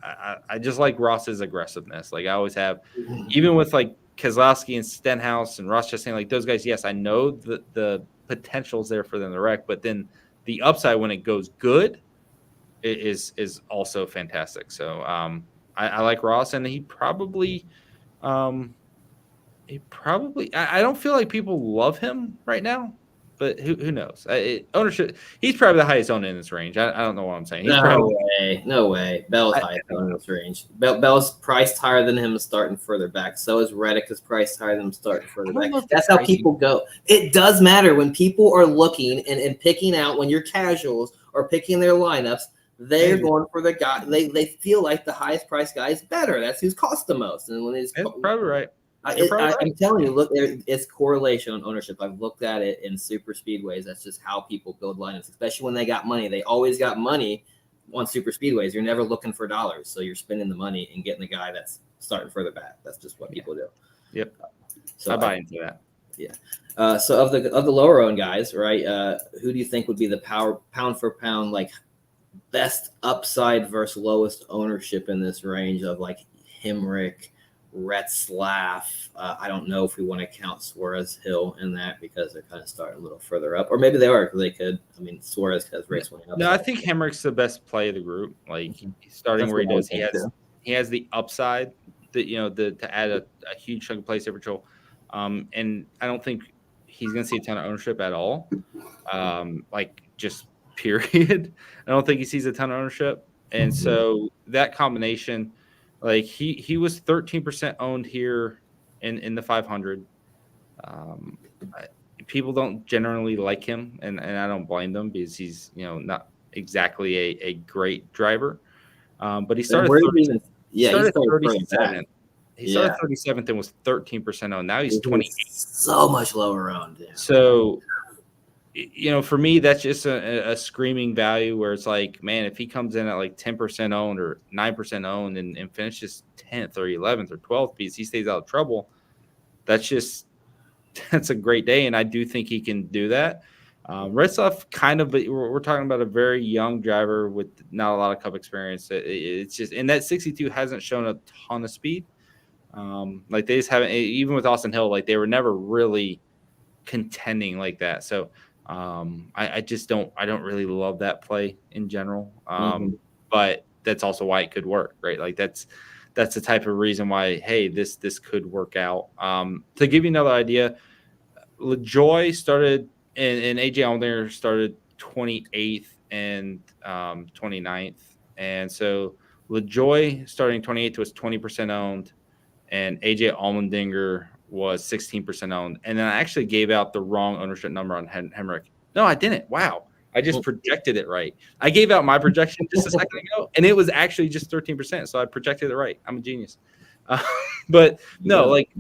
I just like Ross's aggressiveness. Like I always have, even with like Keselowski and Stenhouse and Ross Chastain, like those guys. Yes, I know the potential's there for them to wreck, but then the upside when it goes good is also fantastic. So I like Ross, and he probably I don't feel like people love him right now, but who knows? Ownership, he's probably the highest owned in this range. I don't know what I'm saying. No way. Bell's highest owned in this range. Bell's priced higher than him starting further back. So is Reddick is priced higher than him starting further back. That's how people go. It does matter when people are looking and picking out, when you're casuals or picking their lineups, they're going for the guy. They feel like the highest priced guy is better. That's who's cost the most. And when it's probably right. I'm telling you, look, it's correlation on ownership. I've looked at it in super speedways. That's just how people build lineups, especially when they got money. They always got money on super speedways. You're never looking for dollars, so you're spending the money and getting the guy that's starting further back. That's just what people do. Yep. So I buy into that. Yeah. So of the lower owned guys, right? Who do you think would be the pound for pound like best upside versus lowest ownership in this range of like Hemrick, Retzlaff? I don't know if we want to count Suarez Hill in that because they're kind of starting a little further up, or maybe they are because they could. I mean, Suarez has race winning up. No, I think Hemrick's the best play of the group. Like starting where he does, he has the upside that to add a huge chunk of place differential. And I don't think he's going to see a ton of ownership at all. Like just period. I don't think he sees a ton of ownership, and so that combination. Like he was 13% owned here in the 500. People don't generally like him, and I don't blame them because he's not exactly a great driver. But he started 37th. He started 37th and was 13% owned. Now he's 28. So much lower owned. Yeah. So for me, that's just a screaming value where it's like, man, if he comes in at like 10% owned or 9% owned and finishes 10th or 11th or 12th because he stays out of trouble, that's a great day. And I do think he can do that. Retzlaff but we're talking about a very young driver with not a lot of cup experience. It's just, and that 62 hasn't shown a ton of speed. Like they just haven't, even with Austin Hill, like they were never really contending like that. So, I don't really love that play in general. But that's also why it could work, right? Like that's the type of reason why, hey, this could work out. To give you another idea, LaJoy started and AJ Allmendinger started 28th and 29th. And so LaJoy starting 28th was 20% owned, and AJ Allmendinger was 16% owned. And then I actually gave out the wrong ownership number on Hemrick. No, I didn't. Wow. I just projected it right. I gave out my projection just a second ago, and it was actually just 13%. So I projected it right. I'm a genius. But no, like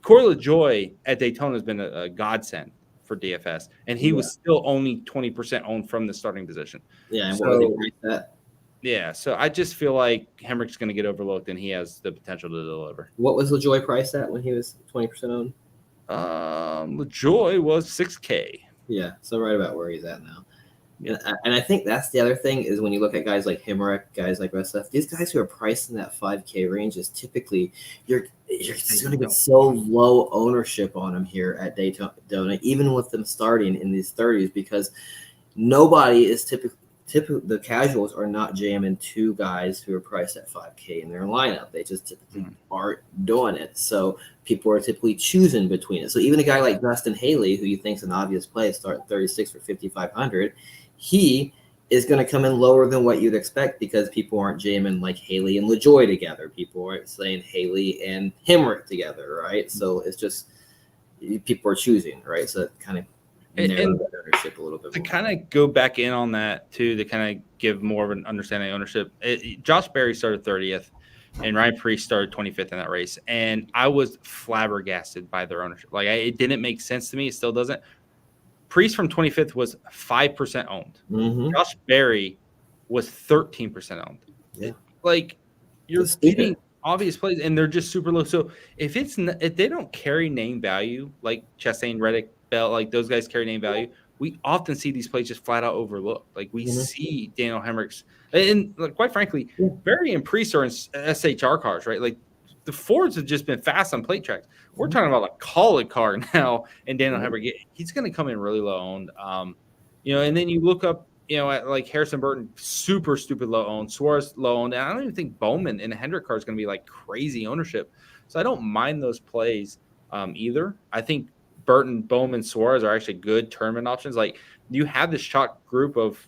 Corey LaJoy at Daytona has been a godsend for DFS, and he was still only 20% owned from the starting position. Yeah, and what was he priced at? Yeah, so I just feel like Hemrick's going to get overlooked, and he has the potential to deliver. What was LaJoy priced at when he was 20% owned? LaJoy was $6K. Yeah, so right about where he's at now. And I think that's the other thing is when you look at guys like Hemrick, guys like Retzlaff, these guys who are priced in that 5K range is typically you're going to get so low ownership on them here at Daytona, even with them starting in these 30s, because nobody is typically typically the casuals are not jamming two guys who are priced at 5K in their lineup. They just typically aren't doing it. So people are typically choosing between it. So even a guy like Dustin Haley, who you think is an obvious play, start 36 for 5,500, he is going to come in lower than what you'd expect because people aren't jamming like Haley and LaJoy together. People aren't saying Haley and Hemrick together, right? So it's just people are choosing, right? So it kind of narrow that ownership a little bit to more. kind of go back in on that too, to kind of give more of an understanding of ownership. Josh Berry started 30th and Ryan Preece started 25th in that race. And I was flabbergasted by their ownership. Like it didn't make sense to me. It still doesn't. Preece from 25th was 5% owned. Mm-hmm. Josh Berry was 13% owned. Yeah. Like you're getting obvious plays and they're just super low. So if they don't carry name value, like Chastain, Reddick, Bell, like those guys carry name value, we often see these plays just flat out overlooked. Like we see Daniel Hemrick's, and like, quite frankly, Berry and Preece are in SHR cars, right? Like the Fords have just been fast on plate tracks. We're talking about a Colic car now, and Daniel Hemrick, he's going to come in really low owned. And then you look up, at like Harrison Burton, super stupid low owned, Suarez low owned, and I don't even think Bowman in a Hendrick car is going to be like crazy ownership. So I don't mind those plays either. I think Burton, Bowman, Suarez are actually good tournament options. Like you have this shot group of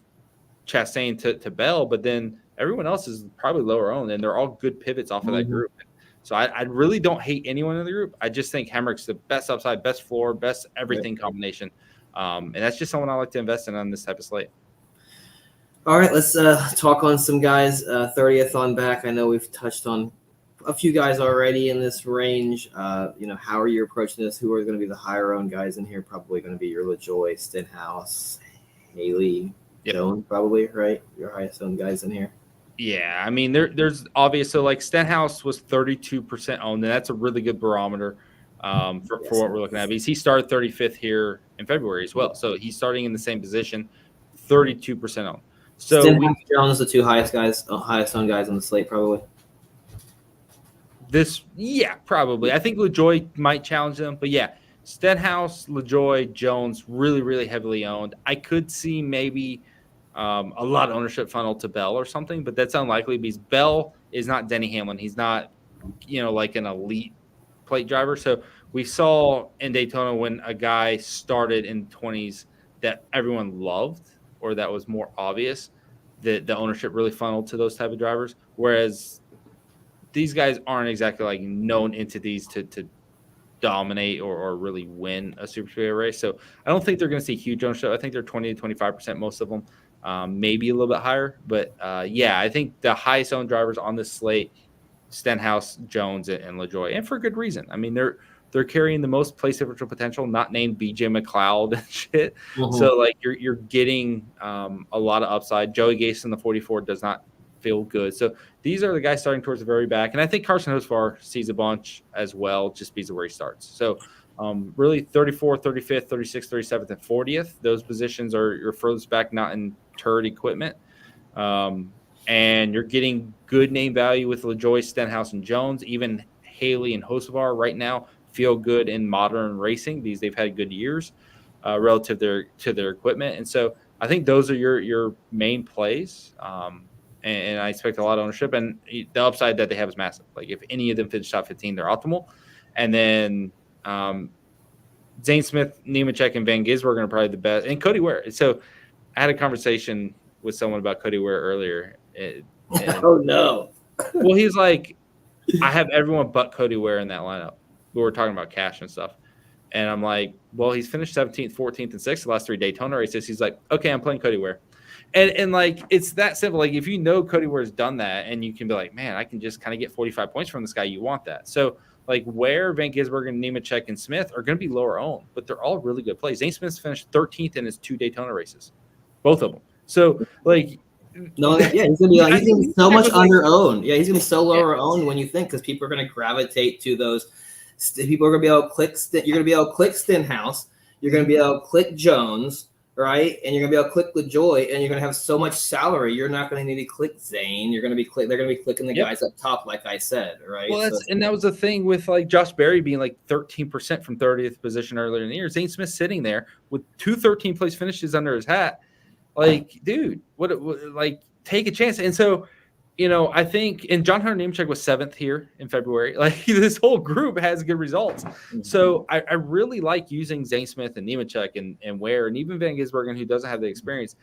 Chastain to Bell, but then everyone else is probably lower owned, and they're all good pivots off of that group. So I really don't hate anyone in the group. I just think Hemrick's the best upside, best floor, best everything combination. And that's just someone I like to invest in on this type of slate. All right, let's talk on some guys 30th on back. I know we've touched on a few guys already in this range. How are you approaching this? Who are going to be the higher owned guys in here? Probably going to be your LaJoy, Stenhouse, Haley, Jones, probably, right? Your highest owned guys in here. Yeah, I mean, there's obvious. So like Stenhouse was 32% owned, and that's a really good barometer for what we're looking at. Because he started 35th here in February as well. So he's starting in the same position, 32% owned. So Stenhouse, Jones, the two highest owned guys on the slate, probably. Probably. I think LaJoy might challenge them, but yeah, Stenhouse, LaJoy, Jones, really, really heavily owned. I could see maybe a lot of ownership funnel to Bell or something, but that's unlikely because Bell is not Denny Hamlin. He's not, like an elite plate driver. So we saw in Daytona when a guy started in the 20s that everyone loved or that was more obvious, that the ownership really funneled to those type of drivers. Whereas these guys aren't exactly like known entities to dominate or really win a Super Speedway race. So I don't think they're going to see huge ownership. I think they're 20 to 25%, most of them, maybe a little bit higher. But I think the highest owned drivers on this slate, Stenhouse, Jones, and LaJoy, and for good reason. I mean, they're carrying the most place differential potential, not named BJ McLeod and shit. So like you're getting a lot of upside. Joey Gase in the 44 does not feel good. So these are the guys starting towards the very back. And I think Carson Hocevar sees a bunch as well, just because of where he starts. So really 34th, 35th, 36th, 37th, and 40th. Those positions are your furthest back, not in turret equipment. And you're getting good name value with LaJoy, Stenhouse, and Jones. Even Haley and Hocevar right now feel good in modern racing because they've had good years relative to their equipment. And so I think those are your main plays. And I expect a lot of ownership, and the upside that they have is massive. Like if any of them finish top 15, they're optimal. And then Zane Smith, Nemechek, and Van Gisbergen are probably the best, and Cody Ware. So I had a conversation with someone about Cody Ware earlier. Oh no! Well, he's like, I have everyone but Cody Ware in that lineup. We were talking about cash and stuff, and I'm like, well, he's finished 17th, 14th, and 6th the last 3 Daytona races. He's like, okay, I'm playing Cody Ware. And like it's that simple. Like if you know Cody Ware's done that, and you can be like, man, I can just kind of get 45 points from this guy. You want that. So like Ware, Van Gisbergen, Nemechek, and Smith are going to be lower owned, but they're all really good plays. Zane Smith's finished 13th in his 2 Daytona races, both of them. So like, no, yeah, he's gonna be so much under owned. Yeah, he's gonna be so lower owned when you think, because people are gonna gravitate to those. People are gonna be able to click. You're gonna be able to click Stenhouse. You're gonna be able to click Jones. Right, and you're gonna be able to click LaJoy, and you're gonna have so much salary. You're not gonna need to click Zane. They're gonna be clicking the guys up top, like I said, right? Well, that was the thing with like Josh Berry being like 13% from 30th position earlier in the year. Zane Smith sitting there with 2 13th place finishes under his hat. Like, dude, what like take a chance. And so, I think, and John Hunter Nemechek was 7th here in February. Like, this whole group has good results. Mm-hmm. So I really like using Zane Smith and Nemechek and Ware and even Van Gisbergen, who doesn't have the experience.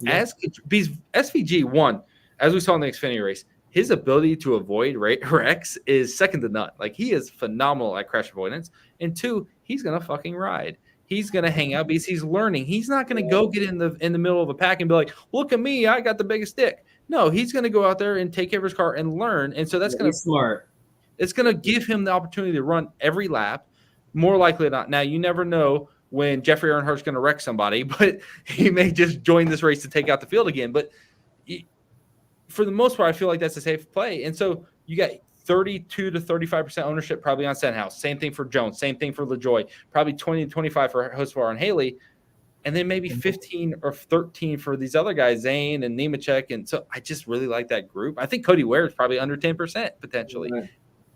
As because SVG won, as we saw in the Xfinity race, his ability to avoid wrecks is second to none. Like, he is phenomenal at crash avoidance. And 2, he's gonna fucking ride. He's gonna hang out because he's learning. He's not gonna go get in the middle of a pack and be like, "Look at me, I got the biggest stick." No, he's gonna go out there and take care of his car and learn. And so that's gonna be smart. It's gonna give him the opportunity to run every lap. More likely than not. Now, you never know when Jeffrey Earnhardt's going to wreck somebody, but he may just join this race to take out the field again. But for the most part, I feel like that's a safe play. And so you got 32 to 35% ownership probably on Stenhouse. Same thing for Jones. Same thing for LaJoie. Probably 20 to 25 for Hocevar and Haley. And then maybe 15 or 13 for these other guys, Zane and Nemechek. And so I just really like that group. I think Cody Ware is probably under 10% potentially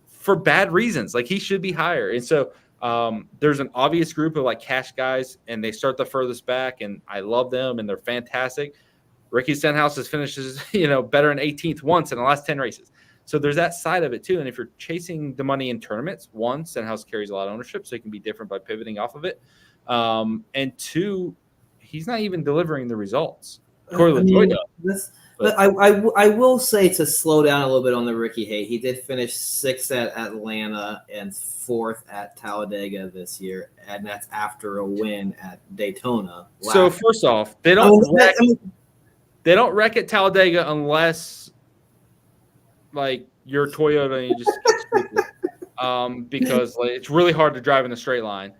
for bad reasons. Like, he should be higher. And so there's an obvious group of like cash guys, and they start the furthest back, and I love them, and they're fantastic. Ricky Stenhouse has finishes, better in 18th once in the last 10 races. So there's that side of it too. And if you're chasing the money in tournaments, 1, Stenhouse carries a lot of ownership, so he can be different by pivoting off of it. And 2, he's not even delivering the results. Corey LaJoie does. But I will say to slow down a little bit on the Ricky Hay. He did finish 6th at Atlanta and 4th at Talladega this year, and that's after a win at Daytona. So first off, they don't wreck at Talladega unless like you're Toyota and you just because like, it's really hard to drive in a straight line.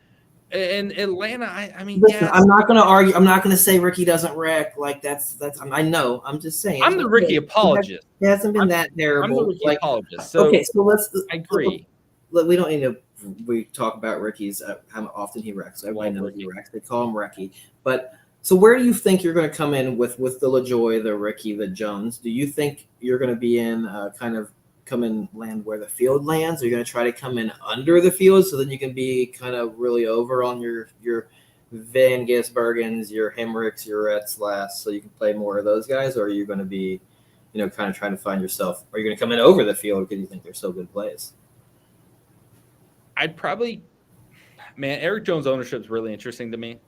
In Atlanta, I mean, listen, I'm not going to argue. I'm not going to say Ricky doesn't wreck. Like that's. I know. I'm just saying. I'm the Ricky apologist. It hasn't been that terrible. I'm the Ricky apologist. So okay, so I agree. We don't need to. We talk about Ricky's how often he wrecks. Everybody knows he wrecks. They call him Ricky. But so where do you think you're going to come in with the LaJoie, the Ricky, the Jones? Do you think you're going to be in kind of come in land where the field lands? Are you going to try to come in under the field so then you can be kind of really over on your Van Gisbergens, your Hemricks, your Retz last, so you can play more of those guys? Or are you going to be, kind of trying to find yourself? Are you going to come in over the field because you think they're so good plays? I'd probably, Eric Jones' ownership is really interesting to me.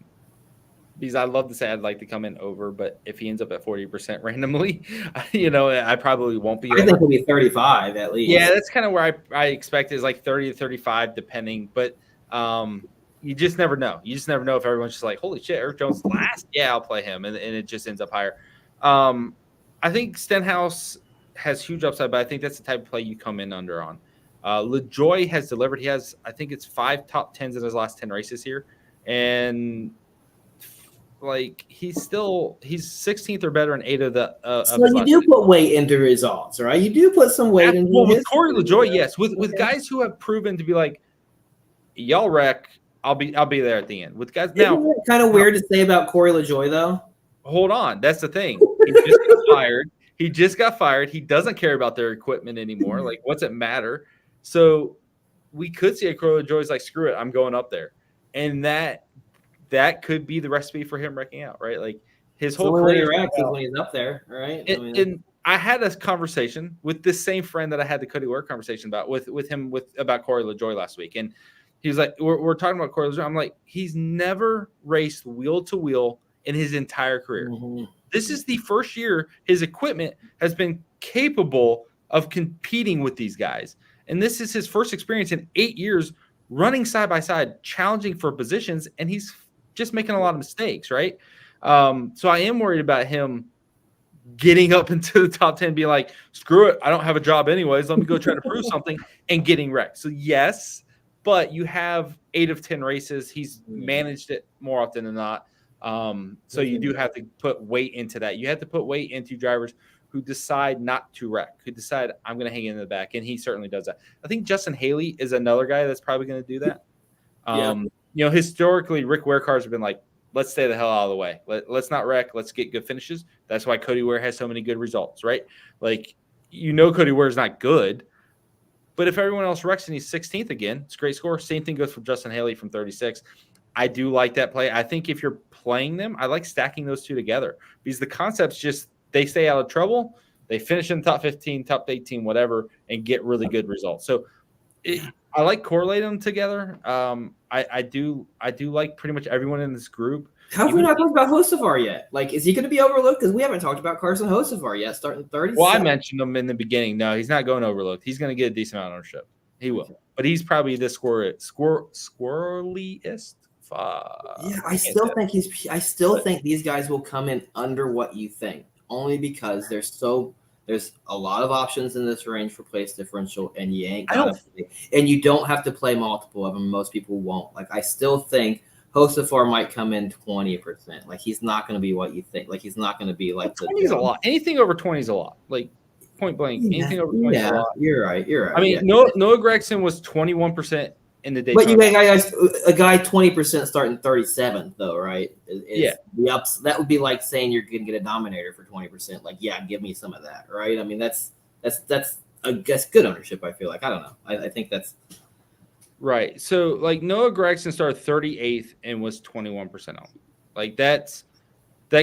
Because I'd love to say I'd like to come in over, but if he ends up at 40% randomly, I probably won't be. I think he'll be 35 at least. Yeah, that's kind of where I expect is like 30 to 35, depending. But you just never know. You just never know if everyone's just like, holy shit, Eric Jones last. Yeah, I'll play him. And it just ends up higher. I think Stenhouse has huge upside, but I think that's the type of play you come in under on. LaJoie has delivered. He has, I think it's 5 top 10s in his last 10 races here. And like he's 16th or better in 8 of the. So you do put weight into results, right? You do put some weight into. Well, with Corey LaJoie, yes. With guys who have proven to be like, y'all wreck, I'll be there at the end. With guys now, isn't it kind of weird to say about Corey LaJoie though? Hold on, that's the thing. He just got fired. He just got fired. He doesn't care about their equipment anymore. Like, what's it matter? So we could see a Corey LaJoie's like, screw it, I'm going up there, and that could be the recipe for him wrecking out, right? Like his whole career is when he's up there, right? And I had a conversation with this same friend that I had the Cody Ware conversation about about Corey LaJoie last week, and he was like, "We're talking about Corey LaJoie." I'm like, he's never raced wheel to wheel in his entire career. Mm-hmm. This is the first year his equipment has been capable of competing with these guys, and this is his first experience in 8 years running side by side, challenging for positions, and he's just making a lot of mistakes, right? So I am worried about him getting up into the top 10, being like, screw it, I don't have a job anyways, let me go try to prove something, and getting wrecked. So yes, but you have 8 of 10 races. He's managed it more often than not. So you do have to put weight into that. You have to put weight into drivers who decide not to wreck, who decide I'm going to hang in the back, and he certainly does that. I think Justin Haley is another guy that's probably going to do that. Historically, Rick Ware cars have been like, let's stay the hell out of the way. Let's not wreck. Let's get good finishes. That's why Cody Ware has so many good results, right? Like, Cody Ware is not good, but if everyone else wrecks and he's 16th again, it's a great score. Same thing goes for Justin Haley from 36. I do like that play. I think if you're playing them, I like stacking those two together because the concept's just they stay out of trouble, they finish in the top 15, top 18, whatever, and get really good results. So I like correlating them together. I do like pretty much everyone in this group. How have we not talked about Hocevar yet? Like, is he going to be overlooked? Because we haven't talked about Carson Hocevar yet, starting 30. Well, I mentioned him in the beginning. No, he's not going overlooked. He's going to get a decent amount of ownership. He will. Okay. But he's probably the squirreliest. Yeah, I still think these guys will come in under what you think, only because there's a lot of options in this range for place differential, and you don't have to play multiple of them. Most people won't. Like, I still think Hocevar might come in 20%. Like, he's not going to be what you think. Like, he's not going to be like 20 is a lot. Anything over 20 is a lot. Like, point blank. Anything over 20 is a lot. You're right. I mean, Noah Gregson was 21% in the Daytona. But you got a guy 20% starting 37th, though, right? That would be like saying you're going to get a dominator for 20%. Like, yeah, give me some of that, right? I mean, that's I guess good ownership. I feel like I don't know. I think that's right. So, like, Noah Gregson started 38th and was 21% off. Like, that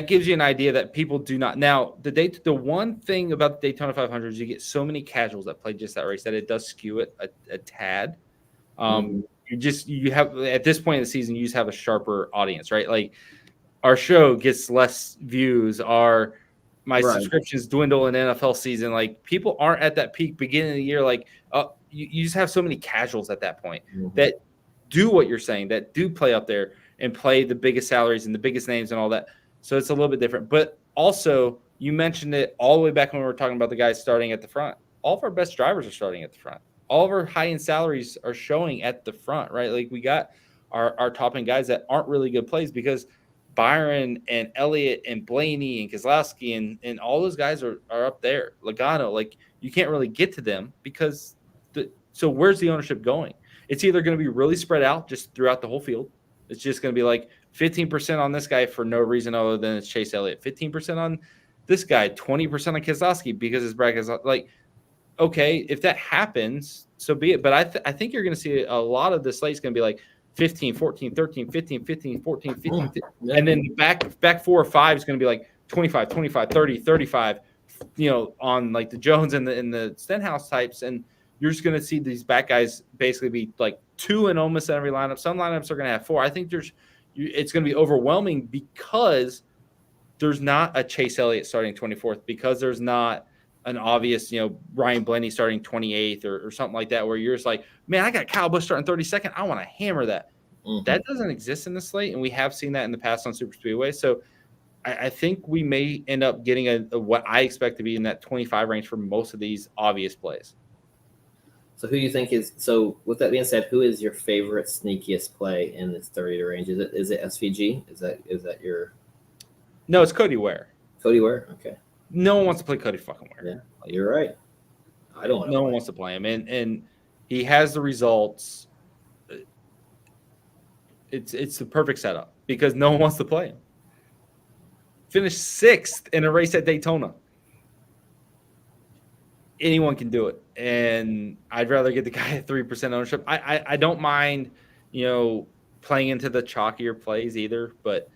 gives you an idea that people do not. Now, the one thing about the Daytona 500 is you get so many casuals that play just that race that it does skew it a tad. You have at this point in the season, you just have a sharper audience, right? Like, our show gets less views. My subscriptions dwindle in NFL season. Like, people aren't at that peak beginning of the year. Like, you just have so many casuals at that point that do what you're saying, that do play up there and play the biggest salaries and the biggest names and all that. So it's a little bit different. But also, you mentioned it all the way back when we were talking about the guys starting at the front. All of our best drivers are starting at the front. All of our high-end salaries are showing at the front, right? Like, we got our top-end guys that aren't really good plays because Byron and Elliott and Blaney and Keselowski and all those guys are up there. Logano, like, you can't really get to them because so where's the ownership going? It's either going to be really spread out just throughout the whole field. It's just going to be like 15% on this guy for no reason other than it's Chase Elliott, 15% on this guy, 20% on Keselowski because his bracket is like, okay, if that happens, so be it. But I think you're going to see a lot of the slate is going to be like 15, 14, 13, 15, 15, 14, 15. And then back 4 or 5 is going to be like 25, 25, 30, 35, on like the Jones and the Stenhouse types. And you're just going to see these back guys basically be like 2 in almost every lineup. Some lineups are going to have 4. I think it's going to be overwhelming because there's not a Chase Elliott starting 24th, because there's not an obvious, Ryan Blaney starting 28th or something like that, where you're just like, man, I got Kyle Busch starting 32nd. I want to hammer that. Mm-hmm. That doesn't exist in the slate, and we have seen that in the past on Super Speedway. So I think we may end up getting a what I expect to be in that 25 range for most of these obvious plays. So who do you think is – so with that being said, who is your favorite sneakiest play in this 30 range? Is it SVG? Is that your – No, it's Cody Ware. Cody Ware? Okay. No one wants to play Cody fucking Ware. Yeah, you're right. I don't want to. No one wants to play him, and he has the results. It's the perfect setup because no one wants to play him. Finished 6th in a race at Daytona. Anyone can do it, and I'd rather get the guy at 3% ownership. I don't mind, playing into the chalkier plays either, but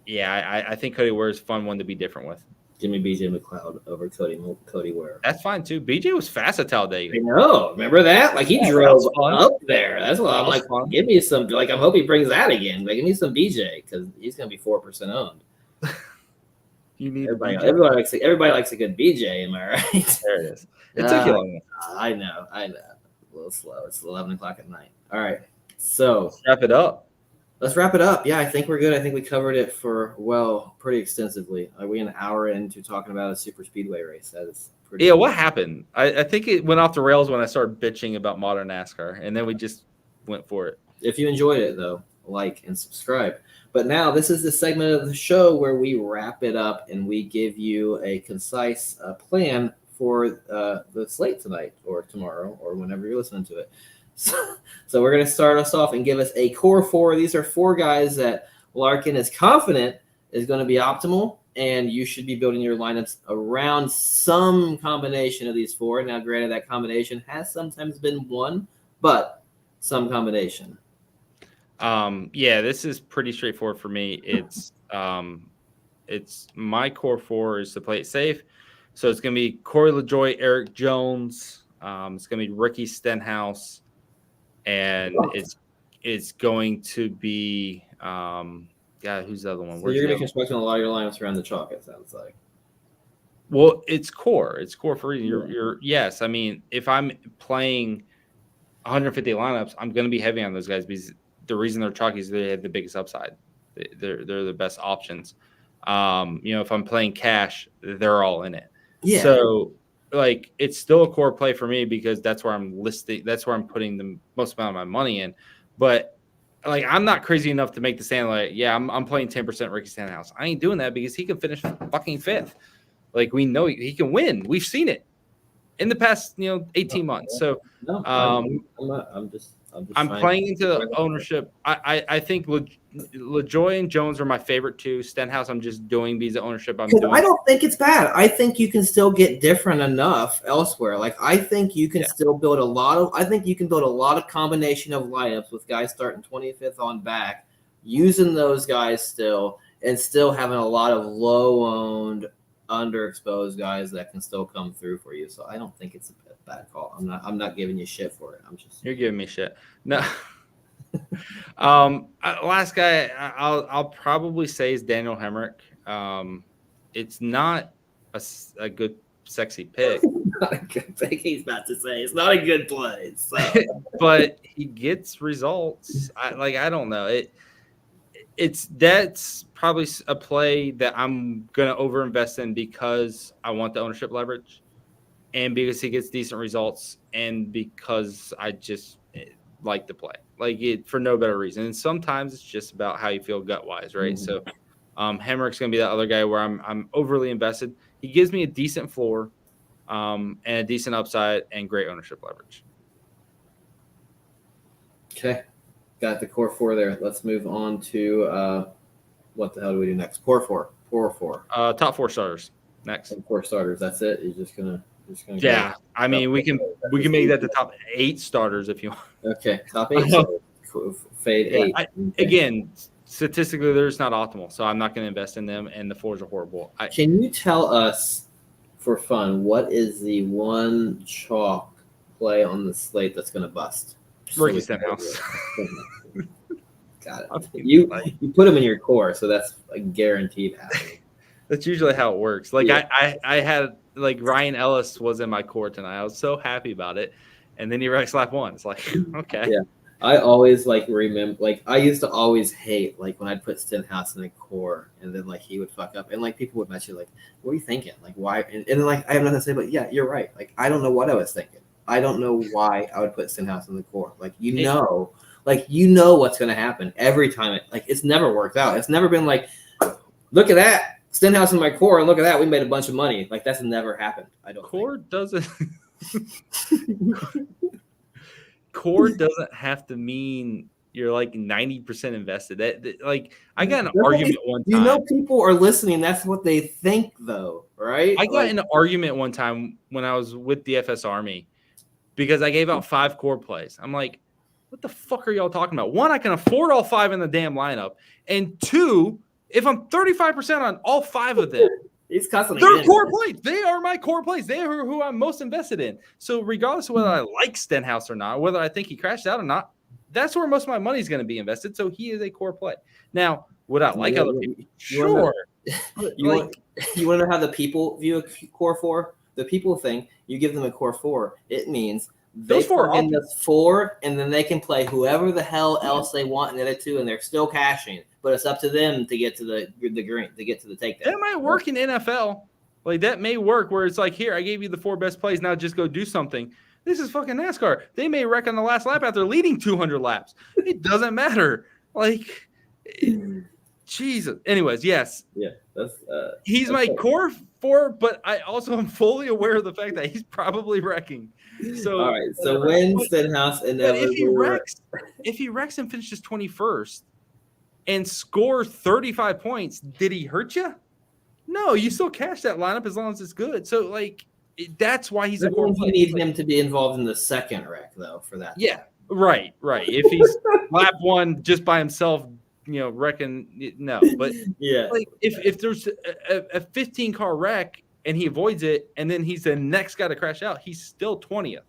yeah, I think Cody Ware is a fun one to be different with. Give me BJ McLeod over Cody Ware. That's fine too. BJ was fast at Talladega. I know. Remember that? Like, he drove up there. That's what I'm like. Fun. Give me some. Like, I hope he brings that again. Like, give me some BJ because he's gonna be 4% owned. You need everybody likes a good BJ. Am I right? There it is. It took you long. I know. A little slow. It's 11 o'clock at night. All right. So let's wrap it up. Yeah, I think we're good. I think we covered it pretty extensively. Are we an hour into talking about a super speedway race? That is pretty. Yeah, what happened? I think it went off the rails when I started bitching about modern NASCAR, and then we just went for it. If you enjoyed it, though, like and subscribe. But now this is the segment of the show where we wrap it up and we give you a concise plan for the slate tonight or tomorrow or whenever you're listening to it. So we're going to start us off and give us a core 4. These are 4 guys that Larkin is confident is going to be optimal, and you should be building your lineups around some combination of these 4. Now, granted, that combination has sometimes been 1, but some combination. Yeah, this is pretty straightforward for me. It's my core four is to play it safe. So it's going to be Corey LaJoie, Eric Jones. It's going to be Ricky Stenhouse, and it's going to be who's the other one? So you're going to be constructing a lot of your lineups around the chalk, it sounds like. Well, it's core. It's core for you're yes. I mean, if I'm playing 150 lineups, I'm going to be heavy on those guys because the reason they're chalky is they have the biggest upside. They're the best options. If I'm playing cash, they're all in it. Yeah. So like it's still a core play for me because that's where I'm listing. That's where I'm putting the most amount of my money in. But like I'm not crazy enough to make the stand like, yeah, I'm playing 10% Ricky Stenhouse. I ain't doing that because he can finish fucking fifth. Like we know he can win. We've seen it in the past, 18 months. So I'm playing into the ownership. I think LaJoie and Jones are my favorite two. Stenhouse, I'm just doing these ownership. I don't think it's bad. I think you can still get different enough elsewhere. Like I think you can still build a lot of combination of lineups with guys starting 25th on back, using those guys still, and still having a lot of low-owned, underexposed guys that can still come through for you. So I don't think it's a bad call. I'm not giving you shit for it. You're giving me shit. No. Last guy I'll probably say is Daniel Hemrick. It's not a good sexy pick. Not a good pick. He's about to say it's not a good play. So. But he gets results. I don't know. That's probably a play that I'm going to overinvest in because I want the ownership leverage and because he gets decent results and because I just like the play, for no better reason. And sometimes it's just about how you feel gut-wise, right? Mm-hmm. So Hemrick's going to be that other guy where I'm overly invested. He gives me a decent floor and a decent upside and great ownership leverage. Okay. Got the core four there. Let's move on to what the hell do we do next? Core four. Top four starters next. And 4 starters. That's it. You're just gonna. Yeah, I mean we can make that the top 8 starters if you want. Okay, top 8. Fade 8. Again, statistically, they're just not optimal, so I'm not going to invest in them. And the 4s are horrible. Can you tell us, for fun, what is the one chalk play on the slate that's going to bust? Ricky Stenhouse. Got it. You put him in your core, so that's guaranteed happening. That's usually how it works. I had Ryan Ellis was in my core tonight. I was so happy about it, and then he wrecks lap 1. It's like okay. Yeah, I always remember. I used to always hate when I'd put Stenhouse in the core, and then he would fuck up, and people would mess you "What are you thinking? Why?" And then I have nothing to say, but yeah, you're right. I don't know what I was thinking. I don't know why I would put Stenhouse in the core. You know what's going to happen every time. It's never worked out. It's never been look at that. Stenhouse in my core, and look at that, we made a bunch of money. That's never happened. I don't. Core doesn't. Core doesn't have to mean you're 90% invested. I got an argument one time. People are listening. That's what they think, though, right? I got in an argument one time when I was with DFS Army because I gave out 5 core plays. I'm like, what the fuck are y'all talking about? 1, I can afford all 5 in the damn lineup, and 2. If I'm 35% on all 5 of them, they're core plays. They are my core plays. They are who I'm most invested in. So regardless of whether I like Stenhouse or not, whether I think he crashed out or not, that's where most of my money is going to be invested. So he is a core play. Now, would I like other people? Sure. You want to know how the people view a core 4? The people think you give them a core 4. It means they play in the 4, and then they can play whoever the hell else they want in the other 2, and they're still cashing. But it's up to them to get to the green, to get to the takedown. That might work in NFL. That may work where it's here, I gave you the 4 best plays. Now just go do something. This is fucking NASCAR. They may wreck on the last lap after leading 200 laps. It doesn't matter. Jesus. Anyways, yes. Yeah. He's my core 4, but I also am fully aware of the fact that he's probably wrecking. So all right. So when Stenhouse if he wrecks and finishes 21st and score 35 points, did he hurt you? No, you still cash that lineup as long as it's good. So that's why he's a core player. You need him to be involved in the second wreck though for that. Yeah. Right. If he's lap one just by himself, reckon no. But Yeah. like if there's a 15 car wreck and he avoids it, and then he's the next guy to crash out, he's still 20th.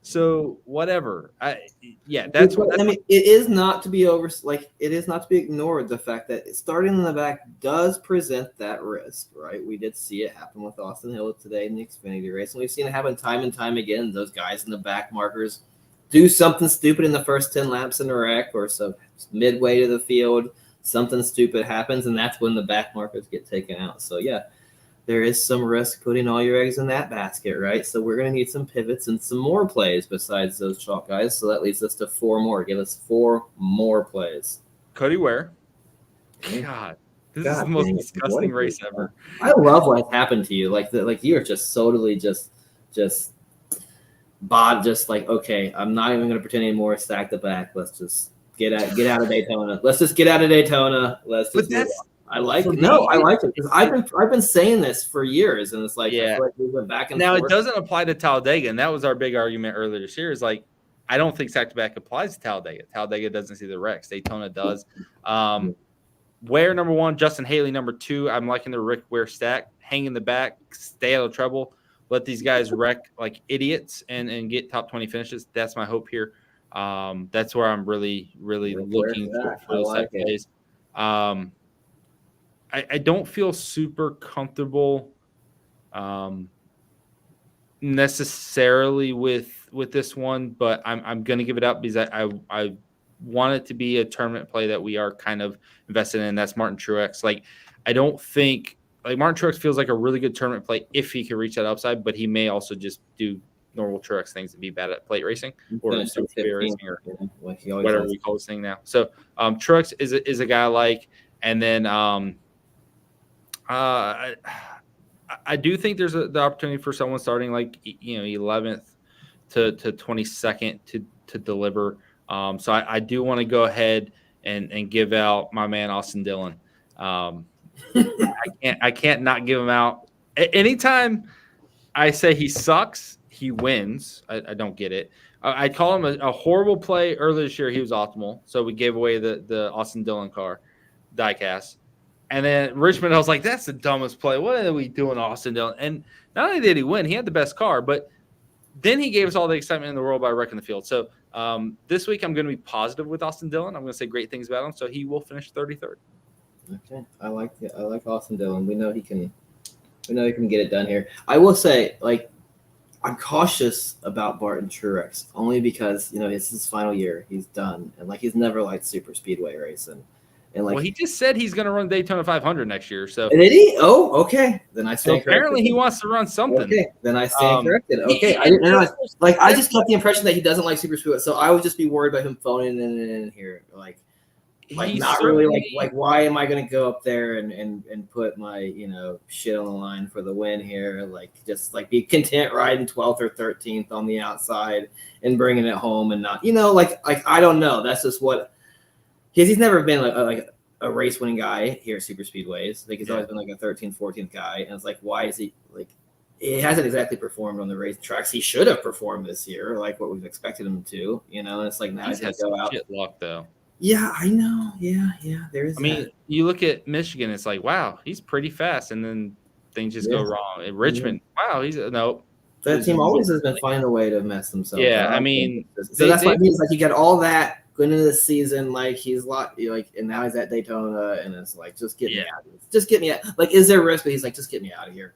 So whatever. That's what I mean, it is not to be it is not to be ignored, the fact that starting in the back does present that risk, right? We did see it happen with Austin Hill today in the Xfinity race, and we've seen it happen time and time again. Those guys in the back markers do something stupid in the first 10 laps in a wreck, or so midway to the field, something stupid happens, and that's when the back markers get taken out. So yeah, there is some risk putting all your eggs in that basket, right? So we're going to need some pivots and some more plays besides those chalk guys. So that leads us to 4 more. Give us 4 more plays. Cody Ware. God, this is the most disgusting race ever. I love what happened to you. Like you're just totally just like, okay, I'm not even going to pretend anymore. Stack the back. Let's just get out of Daytona. Let's just get out of Daytona. Let's just. I like it. No, I like it because I've been saying this for years, and it's like, I feel like we went back and now forth. It doesn't apply to Talladega, and that was our big argument earlier this year. Is like, I don't think stack to back applies to Talladega. Talladega doesn't see the wrecks. Daytona does. Ware number 1, Justin Haley number 2. I'm liking the Rick Ware stack. Hang in the back, stay out of trouble. Let these guys wreck like idiots and get top 20 finishes. That's my hope here. That's where I'm really looking for those type plays. I don't feel super comfortable necessarily with this one, but I'm going to give it up because I want it to be a tournament play that we are kind of invested in. That's Martin Truex. Like, I don't think like Martin Truex feels like a really good tournament play if he can reach that upside, but he may also just do normal Truex things and be bad at plate racing or Speedway racing or whatever we call this thing now. So Truex is a guy I like, and then I do think there's the opportunity for someone starting like 11th to 22nd to deliver. So I do want to go ahead and give out my man Austin Dillon. I can't not give him out. Anytime I say he sucks, he wins. I don't get it. I call him a horrible play earlier this year. He was optimal, so we gave away the Austin Dillon car diecast. And then Richmond, I was like, that's the dumbest play. What are we doing, Austin Dillon? And not only did he win, he had the best car, but then he gave us all the excitement in the world by wrecking the field. So this week I'm going to be positive with Austin Dillon. I'm going to say great things about him. So he will finish 33rd. Okay, I like Austin Dillon. We know he can get it done here. I will say, like, I'm cautious about Barton Truex only because it's his final year. He's done, and like he's never liked super speedway racing. And like, well, he just said he's going to run Daytona 500 next year. So did he? Oh, okay. Then I stand corrected. Apparently he wants to run something. Okay, then I stand corrected. Okay, I didn't realize. Like, I just got the impression that he doesn't like super speedway, so I would just be worried about him phoning in here, like not really like why am I going to go up there and put my shit on the line for the win here? Like, just like be content riding 12th or 13th on the outside and bringing it home and not like I don't know. That's just what. He's never been like a race winning guy here at super speedways. Like, he's always been like a 13th, 14th guy, and it's like, why is he like? He hasn't exactly performed on the race tracks he should have performed this year, like what we've expected him to. And it's like now he's gonna go out. Shit luck though. Yeah, I know. Yeah, there is. I mean, you look at Michigan, it's like, wow, he's pretty fast, and then things just go wrong. At Richmond, wow, he's nope. That team always has been finding a way to mess themselves up. Yeah, I mean, so that's why he's like, you got all that going into the season, like he's and now he's at Daytona, and it's like, just get me out. Just get me out. Like, is there risk? But he's like, just get me out of here.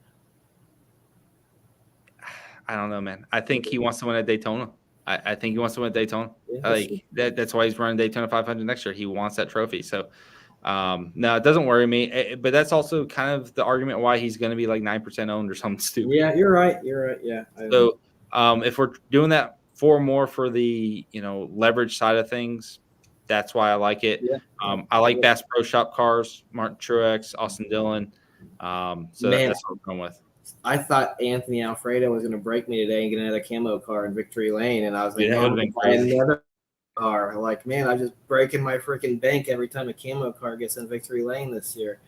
I don't know, man. I think he wants to win at Daytona. I think he wants to win at Daytona. Yeah, like that's why he's running Daytona 500 next year. He wants that trophy. So, no, it doesn't worry me. But that's also kind of the argument why he's going to be like 9% owned or something stupid. Yeah, you're right. Yeah. So, if we're doing that 4 more for the leverage side of things, that's why I like it. Yeah. I like Bass Pro Shop cars, Martin Truex, Austin Dillon. So that's what I'm going with. I thought Anthony Alfredo was going to break me today and get another camo car in Victory Lane, and I was like, that would have been crazy. Another car. Like, man, I'm just breaking my freaking bank every time a camo car gets in Victory Lane this year.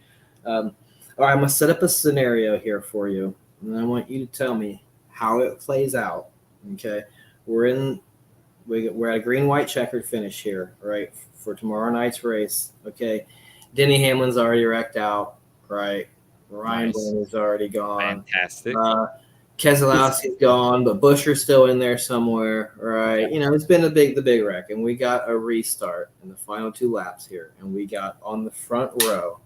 All right, I'm going to set up a scenario here for you, and I want you to tell me how it plays out. Okay, we're in we're at a green white checkered finish here, right, for tomorrow night's race. Okay, Denny Hamlin's already wrecked out, right? Ryan Blaney's already gone. Fantastic. Keselowski's gone, but Buscher's still in there somewhere, right? Yeah. You know, it's been the big wreck, and we got a restart in the final 2 laps here, and we got on the front row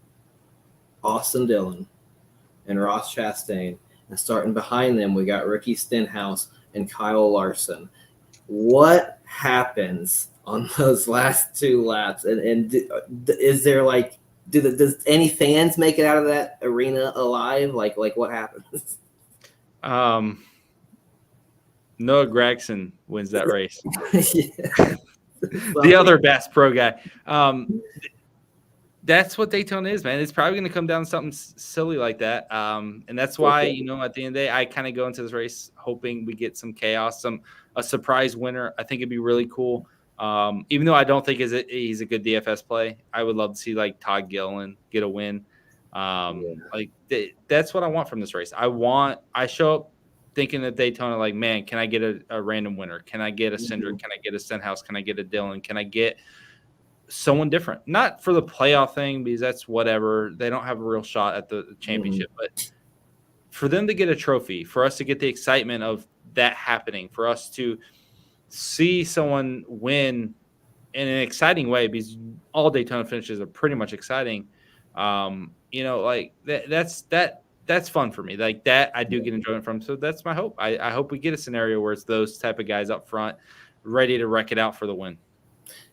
Austin Dillon and Ross Chastain, and starting behind them we got Ricky Stenhouse and Kyle Larson. What happens on those last 2 laps? And is there like does any fans make it out of that arena alive? Like what happens? Noah Gragson wins that race. Yeah. The other Bass Pro guy. That's what Daytona is, man. It's probably going to come down to something silly like that. And that's why, you know, at the end of the day, I kind of go into this race hoping we get some chaos, a surprise winner. I think it'd be really cool. Even though I don't think he's a good DFS play, I would love to see like Todd Gilliland get a win. That's what I want from this race. I show up thinking at Daytona, like, man, can I get a random winner? Can I get a Cindric? Can I get a Stenhouse? Can I get a Dillon? Can I get someone different? Not for the playoff thing, because that's whatever. They don't have a real shot at the championship, but for them to get a trophy, for us to get the excitement of that happening, for us to see someone win in an exciting way, because all Daytona finishes are pretty much exciting. You know, like that's fun for me. Like that, I do get enjoyment from. So that's my hope. I hope we get a scenario where it's those type of guys up front, ready to wreck it out for the win.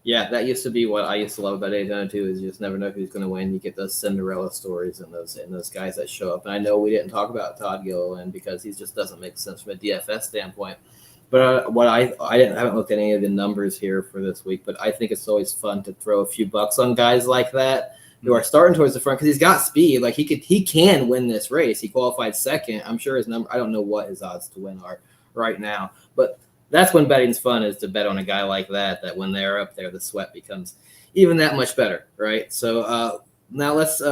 Yeah, that used to be what I used to love about Daytona too. Is you just never know who's going to win. You get those Cinderella stories and those guys that show up. And I know we didn't talk about Todd Gilliland because he just doesn't make sense from a DFS standpoint. But what I haven't looked at any of the numbers here for this week. But I think it's always fun to throw a few bucks on guys like that who are starting towards the front because he's got speed. Like he can win this race. He qualified second. I'm sure his number. I don't know what his odds to win are right now, but that's when betting's fun, is to bet on a guy like that when they're up there, the sweat becomes even that much better, right? So now let's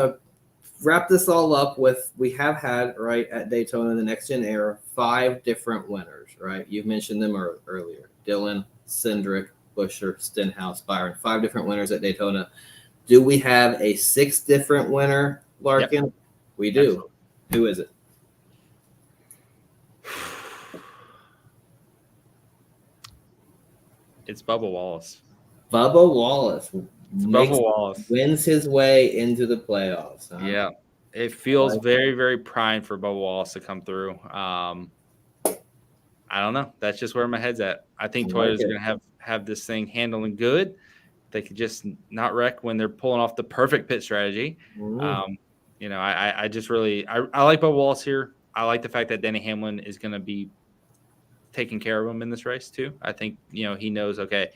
wrap this all up with, we have had, right, at Daytona, the Next Gen era, 5 different winners, right? You've mentioned them earlier. Dillon, Cindric, Buscher, Stenhouse, Byron. 5 different winners at Daytona. Do we have a 6th different winner, Larkin? Yep. We do. Absolutely. Who is it? It's Bubba Wallace. Bubba Wallace. Bubba Wallace wins his way into the playoffs. Huh? Yeah, it feels very, very prime for Bubba Wallace to come through. I don't know. That's just where my head's at. I think Toyota's going to have this thing handling good. They could just not wreck when they're pulling off the perfect pit strategy. You know, I just really I like Bubba Wallace here. I like the fact that Denny Hamlin is going to be taking care of him in this race too. I think, you know, he knows, okay,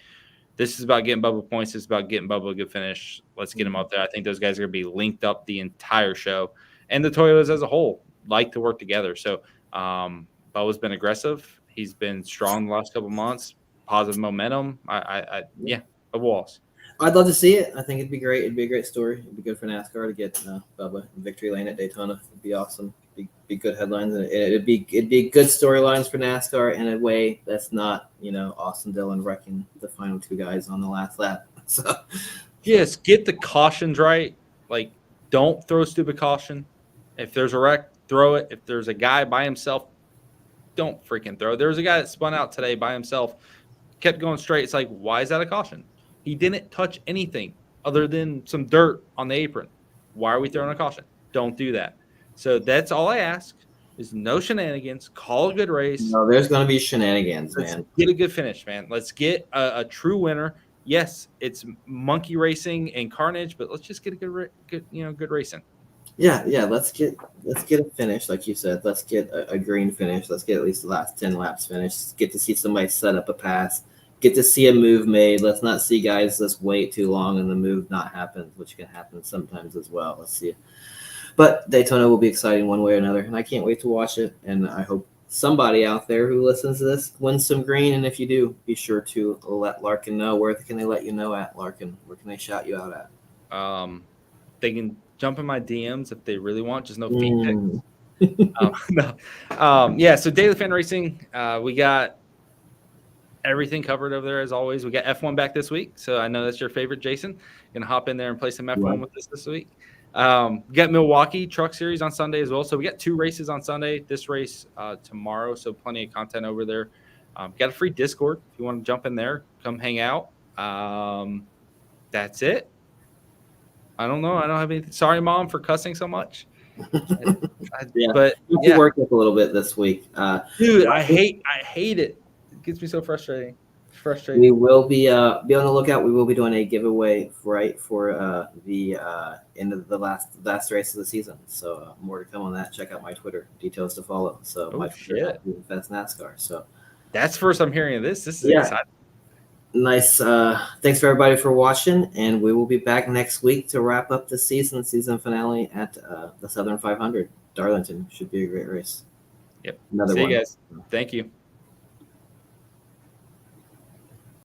this is about getting Bubba points. This is about getting Bubba a good finish. Let's get him up there. I think those guys are going to be linked up the entire show. And the Toyotas as a whole like to work together. So Bubba's been aggressive. He's been strong the last couple of months. Positive momentum. Yeah, Bubba Wallace. I'd love to see it. I think it'd be great. It'd be a great story. It'd be good for NASCAR to get Bubba in victory lane at Daytona. It'd be awesome. Be good headlines, and it'd be good storylines for NASCAR in a way that's not, you know, Austin Dillon wrecking the final 2 guys on the last lap. So yes, get the cautions right. Like, don't throw stupid caution. If there's a wreck, throw it. If there's a guy by himself, don't freaking throw. There was a guy that spun out today by himself, kept going straight. It's like, why is that a caution? He didn't touch anything other than some dirt on the apron. Why are we throwing a caution? Don't do that. So that's all I ask, is no shenanigans. Call a good race. No, there's going to be shenanigans, man. Let's get a good finish, man. Let's get a true winner. Yes, it's monkey racing and carnage, but let's just get a good racing. Yeah. Let's get a finish, like you said. Let's get a green finish. Let's get at least the last 10 laps finished. Get to see somebody set up a pass. Get to see a move made. Let's not see guys just wait too long and the move not happen, which can happen sometimes as well. Let's see it. But Daytona will be exciting one way or another, and I can't wait to watch it. And I hope somebody out there who listens to this wins some green. And if you do, be sure to let Larkin know. Where can they let you know at, Larkin? Where can they shout you out at? They can jump in my DMs if they really want. Just no feedback. Yeah, so Daily Fan Racing, we got everything covered over there as always. We got F1 back this week, so I know that's your favorite, Jason. Gonna hop in there and play some F1 with us this week. We got Milwaukee Truck Series on Sunday as well. So we got 2 races on Sunday. This race tomorrow, so plenty of content over there. Got a free Discord if you want to jump in there, come hang out. That's it. I don't know. I don't have anything. Sorry, Mom, for cussing so much. But you worked up a little bit this week, dude. I hate it. It gets me so frustrating. We will be on the lookout. We will be doing a giveaway for the end of the last race of the season. So more to come on that. Check out my Twitter, details to follow. So my Twitter @DFS NASCAR. So that's first I'm hearing of this. This is exciting. Nice. Thanks for everybody for watching, and we will be back next week to wrap up the season finale at the Southern 500. Darlington should be a great race. Yep. Another See one. you guys. Thank you.